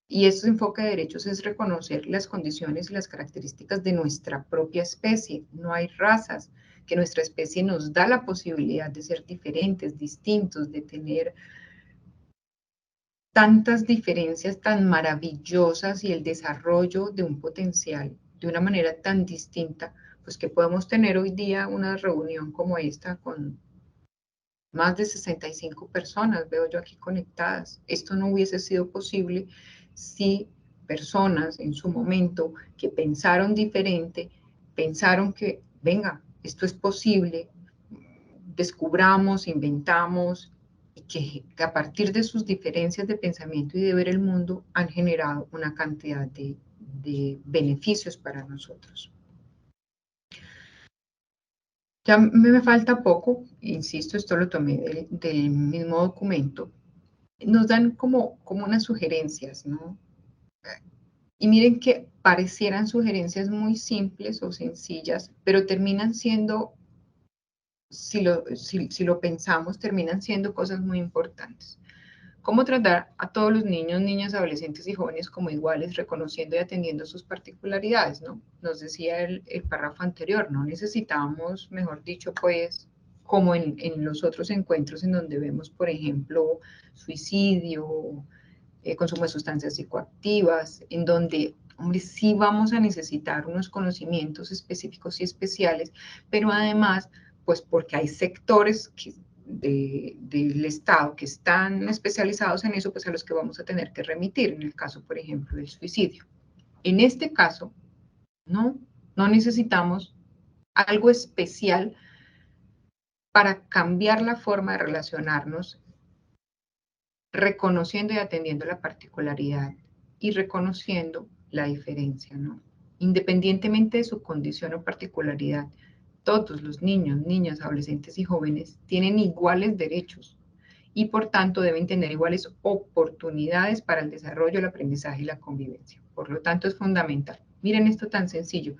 Y ese enfoque de derechos es reconocer las condiciones y las características de nuestra propia especie. No hay razas, que nuestra especie nos da la posibilidad de ser diferentes, distintos, de tener tantas diferencias tan maravillosas y el desarrollo de un potencial de una manera tan distinta, pues que podemos tener hoy día una reunión como esta con más de 65 personas, veo yo aquí conectadas. Esto no hubiese sido posible si personas en su momento que pensaron diferente, pensaron que, venga, esto es posible, descubramos, inventamos, y que a partir de sus diferencias de pensamiento y de ver el mundo han generado una cantidad de beneficios para nosotros. Ya me falta poco, insisto, esto lo tomé del mismo documento. Nos dan como unas sugerencias, ¿no? Y miren que parecieran sugerencias muy simples o sencillas, pero terminan siendo, si lo pensamos, terminan siendo cosas muy importantes. ¿Cómo tratar a todos los niños, niñas, adolescentes y jóvenes como iguales, reconociendo y atendiendo sus particularidades, ¿no? Nos decía el párrafo anterior, no necesitamos, mejor dicho, pues, como en los otros encuentros en donde vemos, por ejemplo, suicidio, consumo de sustancias psicoactivas, en donde, hombre, sí vamos a necesitar unos conocimientos específicos y especiales, pero además, pues porque hay sectores del Estado que están especializados en eso, pues a los que vamos a tener que remitir, en el caso, por ejemplo, del suicidio. En este caso, no necesitamos algo especial para cambiar la forma de relacionarnos, reconociendo y atendiendo la particularidad y reconociendo la diferencia, ¿no? Independientemente de su condición o particularidad, todos los niños, niñas, adolescentes y jóvenes tienen iguales derechos y por tanto deben tener iguales oportunidades para el desarrollo, el aprendizaje y la convivencia. Por lo tanto, es fundamental. Miren esto tan sencillo,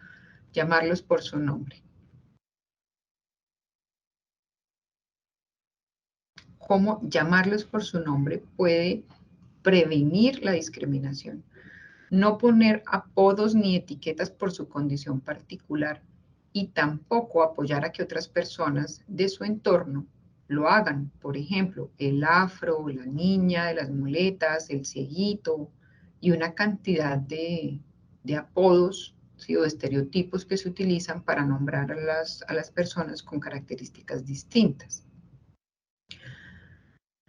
llamarlos por su nombre. Cómo llamarlos por su nombre puede prevenir la discriminación. No poner apodos ni etiquetas por su condición particular y tampoco apoyar a que otras personas de su entorno lo hagan. Por ejemplo, el afro, la niña de las muletas, el cieguito y una cantidad de apodos, ¿sí?, o de estereotipos que se utilizan para nombrar a las personas con características distintas.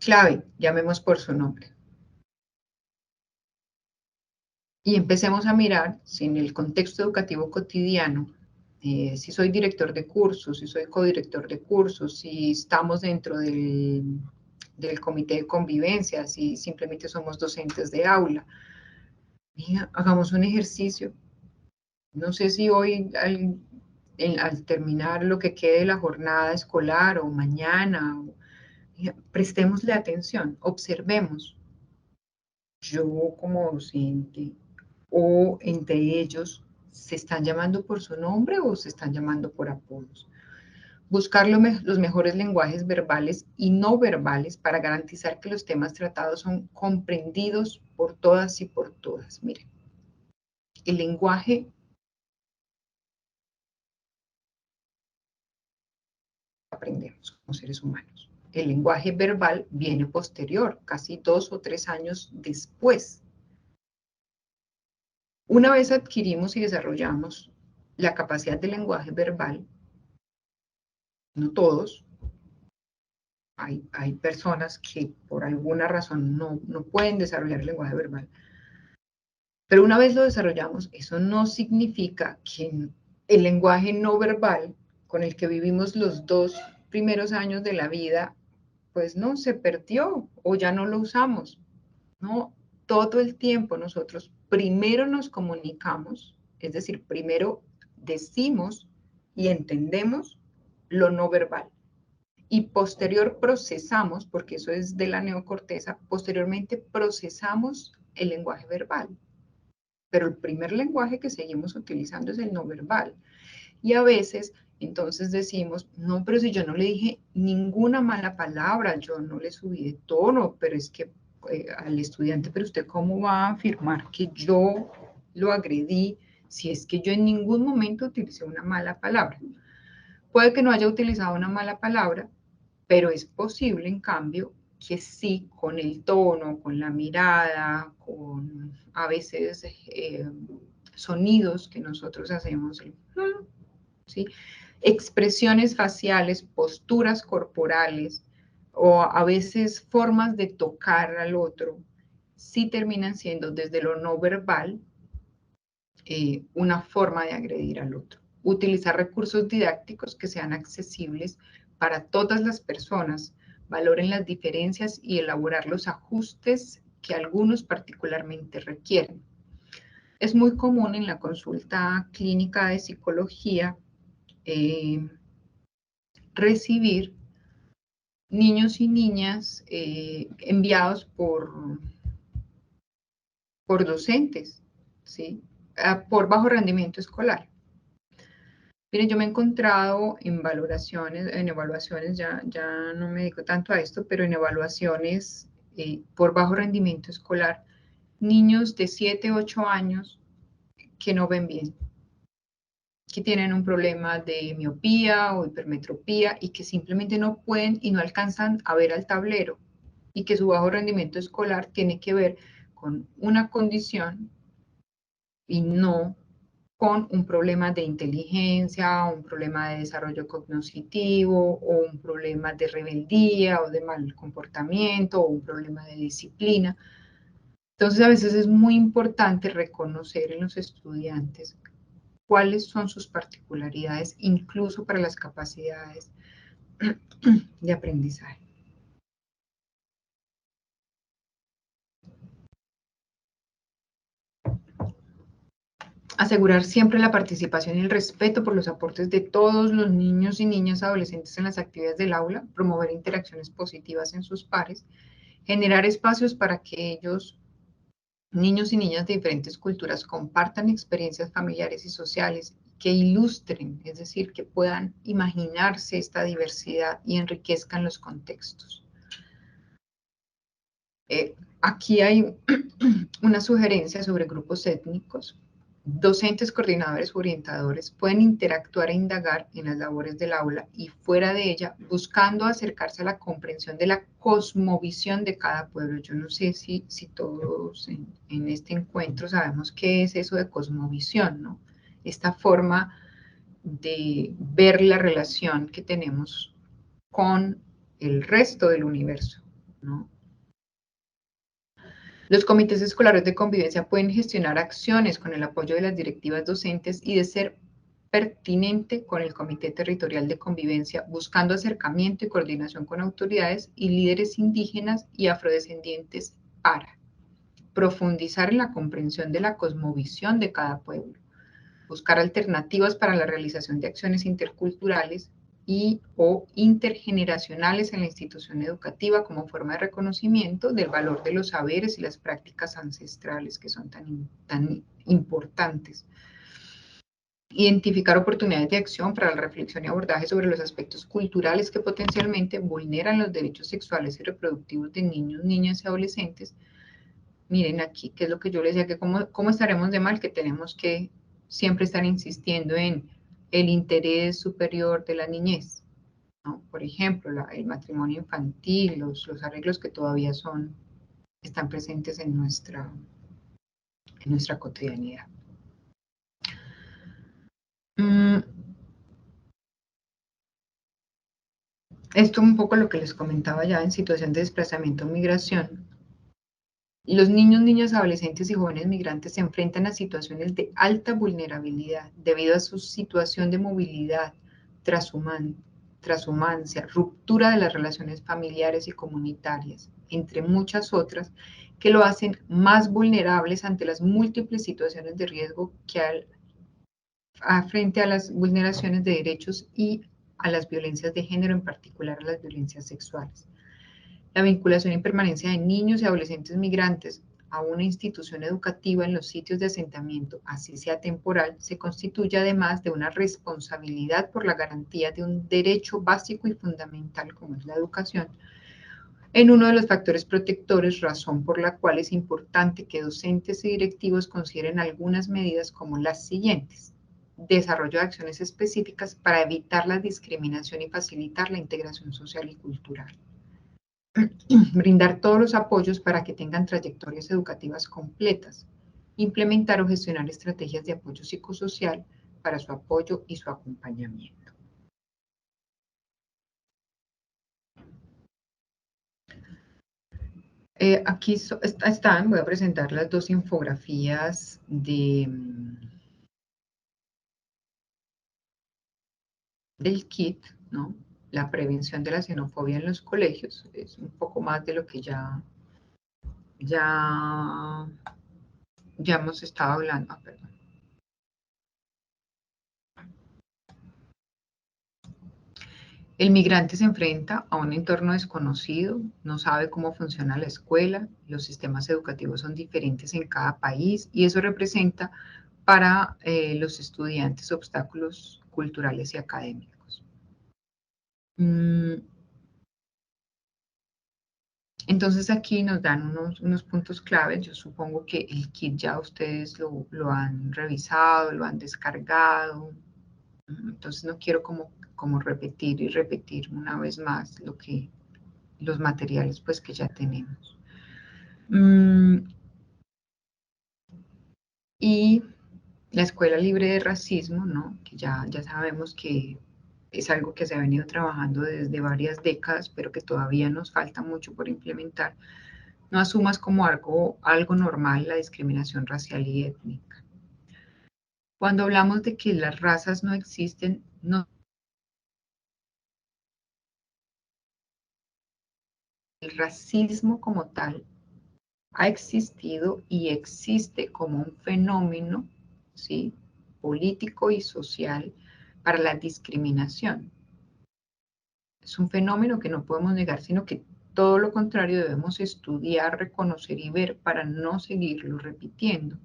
Clave, llamemos por su nombre. Y empecemos a mirar si en el contexto educativo cotidiano, si soy director de cursos, si soy codirector de cursos, si estamos dentro del comité de convivencia, si simplemente somos docentes de aula, Mira, hagamos un ejercicio. No sé si hoy al terminar lo que quede de la jornada escolar o mañana, prestémosle atención, observemos. Yo como docente o entre ellos, ¿se están llamando por su nombre o se están llamando por apodos? Buscar los mejores lenguajes verbales y no verbales para garantizar que los temas tratados son comprendidos por todas y por todas. Miren, el lenguaje aprendemos como seres humanos. El lenguaje verbal viene posterior, casi 2 o 3 años después. Una vez adquirimos y desarrollamos la capacidad de lenguaje verbal, no todos, hay personas que por alguna razón no pueden desarrollar el lenguaje verbal, pero una vez lo desarrollamos, eso no significa que el lenguaje no verbal con el que vivimos los 2 primeros años de la vida, pues no, se perdió o ya no lo usamos. No, todo el tiempo nosotros primero nos comunicamos, es decir, primero decimos y entendemos lo no verbal y posterior procesamos, porque eso es de la neocorteza, posteriormente procesamos el lenguaje verbal. Pero el primer lenguaje que seguimos utilizando es el no verbal. Y a veces entonces decimos, no, pero si yo no le dije ninguna mala palabra, yo no le subí de tono, pero es que al estudiante, pero usted cómo va a afirmar que yo lo agredí si es que yo en ningún momento utilicé una mala palabra. Puede que no haya utilizado una mala palabra, pero es posible, en cambio, que sí, con el tono, con la mirada, con a veces sonidos que nosotros hacemos, ¿sí? Expresiones faciales, posturas corporales o a veces formas de tocar al otro, sí terminan siendo desde lo no verbal una forma de agredir al otro. Utilizar recursos didácticos que sean accesibles para todas las personas, valoren las diferencias y elaborar los ajustes que algunos particularmente requieren. Es muy común en la consulta clínica de psicología recibir niños y niñas enviados por docentes, ¿sí? Por bajo rendimiento escolar. Miren, yo me he encontrado en evaluaciones, ya no me dedico tanto a esto, pero en evaluaciones por bajo rendimiento escolar, niños de 7, 8 años que no ven bien, que tienen un problema de miopía o hipermetropía y que simplemente no pueden y no alcanzan a ver al tablero y que su bajo rendimiento escolar tiene que ver con una condición y no con un problema de inteligencia, un problema de desarrollo cognitivo, o un problema de rebeldía o de mal comportamiento, o un problema de disciplina. Entonces, a veces es muy importante reconocer en los estudiantes cuáles son sus particularidades, incluso para las capacidades de aprendizaje. Asegurar siempre la participación y el respeto por los aportes de todos los niños y niñas adolescentes en las actividades del aula, promover interacciones positivas en sus pares, generar espacios para que ellos, niños y niñas de diferentes culturas, compartan experiencias familiares y sociales que ilustren, es decir, que puedan imaginarse esta diversidad y enriquezcan los contextos. Aquí hay una sugerencia sobre grupos étnicos. Docentes, coordinadores, orientadores pueden interactuar e indagar en las labores del aula y fuera de ella, buscando acercarse a la comprensión de la cosmovisión de cada pueblo. Yo no sé si todos en este encuentro sabemos qué es eso de cosmovisión, ¿no? Esta forma de ver la relación que tenemos con el resto del universo, ¿no? Los comités escolares de convivencia pueden gestionar acciones con el apoyo de las directivas docentes y de ser pertinente con el Comité Territorial de Convivencia, buscando acercamiento y coordinación con autoridades y líderes indígenas y afrodescendientes para profundizar en la comprensión de la cosmovisión de cada pueblo, buscar alternativas para la realización de acciones interculturales y o intergeneracionales en la institución educativa como forma de reconocimiento del valor de los saberes y las prácticas ancestrales que son tan importantes. Identificar oportunidades de acción para la reflexión y abordaje sobre los aspectos culturales que potencialmente vulneran los derechos sexuales y reproductivos de niños, niñas y adolescentes. Miren aquí, que es lo que yo les decía, que cómo estaremos de mal, que tenemos que siempre estar insistiendo en el interés superior de la niñez, ¿no? Por ejemplo, el matrimonio infantil, los arreglos que todavía están presentes en nuestra cotidianidad. Esto un poco lo que les comentaba ya en situación de desplazamiento o migración. Los niños, niñas, adolescentes y jóvenes migrantes se enfrentan a situaciones de alta vulnerabilidad debido a su situación de movilidad, transhumancia, ruptura de las relaciones familiares y comunitarias, entre muchas otras, que lo hacen más vulnerables ante las múltiples situaciones de riesgo que frente a las vulneraciones de derechos y a las violencias de género, en particular a las violencias sexuales. La vinculación y permanencia de niños y adolescentes migrantes a una institución educativa en los sitios de asentamiento, así sea temporal, se constituye además de una responsabilidad por la garantía de un derecho básico y fundamental como es la educación, en uno de los factores protectores, razón por la cual es importante que docentes y directivos consideren algunas medidas como las siguientes: desarrollo de acciones específicas para evitar la discriminación y facilitar la integración social y cultural. Brindar todos los apoyos para que tengan trayectorias educativas completas. Implementar o gestionar estrategias de apoyo psicosocial para su apoyo y su acompañamiento. Aquí están, voy a presentar las dos infografías del KIT, ¿no? La prevención de la xenofobia en los colegios. Es un poco más de lo que ya hemos estado hablando. Perdón. El migrante se enfrenta a un entorno desconocido, no sabe cómo funciona la escuela, los sistemas educativos son diferentes en cada país y eso representa para los estudiantes obstáculos culturales y académicos. Entonces aquí nos dan unos puntos claves. Yo supongo que el kit ya ustedes lo han revisado, lo han descargado. Entonces no quiero como repetir y repetir una vez más los materiales pues que ya tenemos. Y la Escuela Libre de Racismo, ¿no? Que ya sabemos que es algo que se ha venido trabajando desde varias décadas, pero que todavía nos falta mucho por implementar. No asumas como algo normal la discriminación racial y étnica. Cuando hablamos de que las razas no existen, no. El racismo como tal ha existido y existe como un fenómeno, ¿sí?, político y social para la discriminación. Es un fenómeno que no podemos negar, sino que todo lo contrario debemos estudiar, reconocer y ver para no seguirlo repitiendo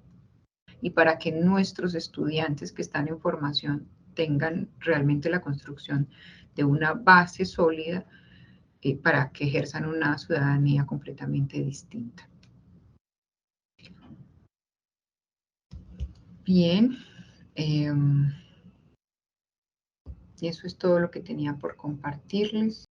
y para que nuestros estudiantes que están en formación tengan realmente la construcción de una base sólida para que ejerzan una ciudadanía completamente distinta. Bien, y eso es todo lo que tenía por compartirles.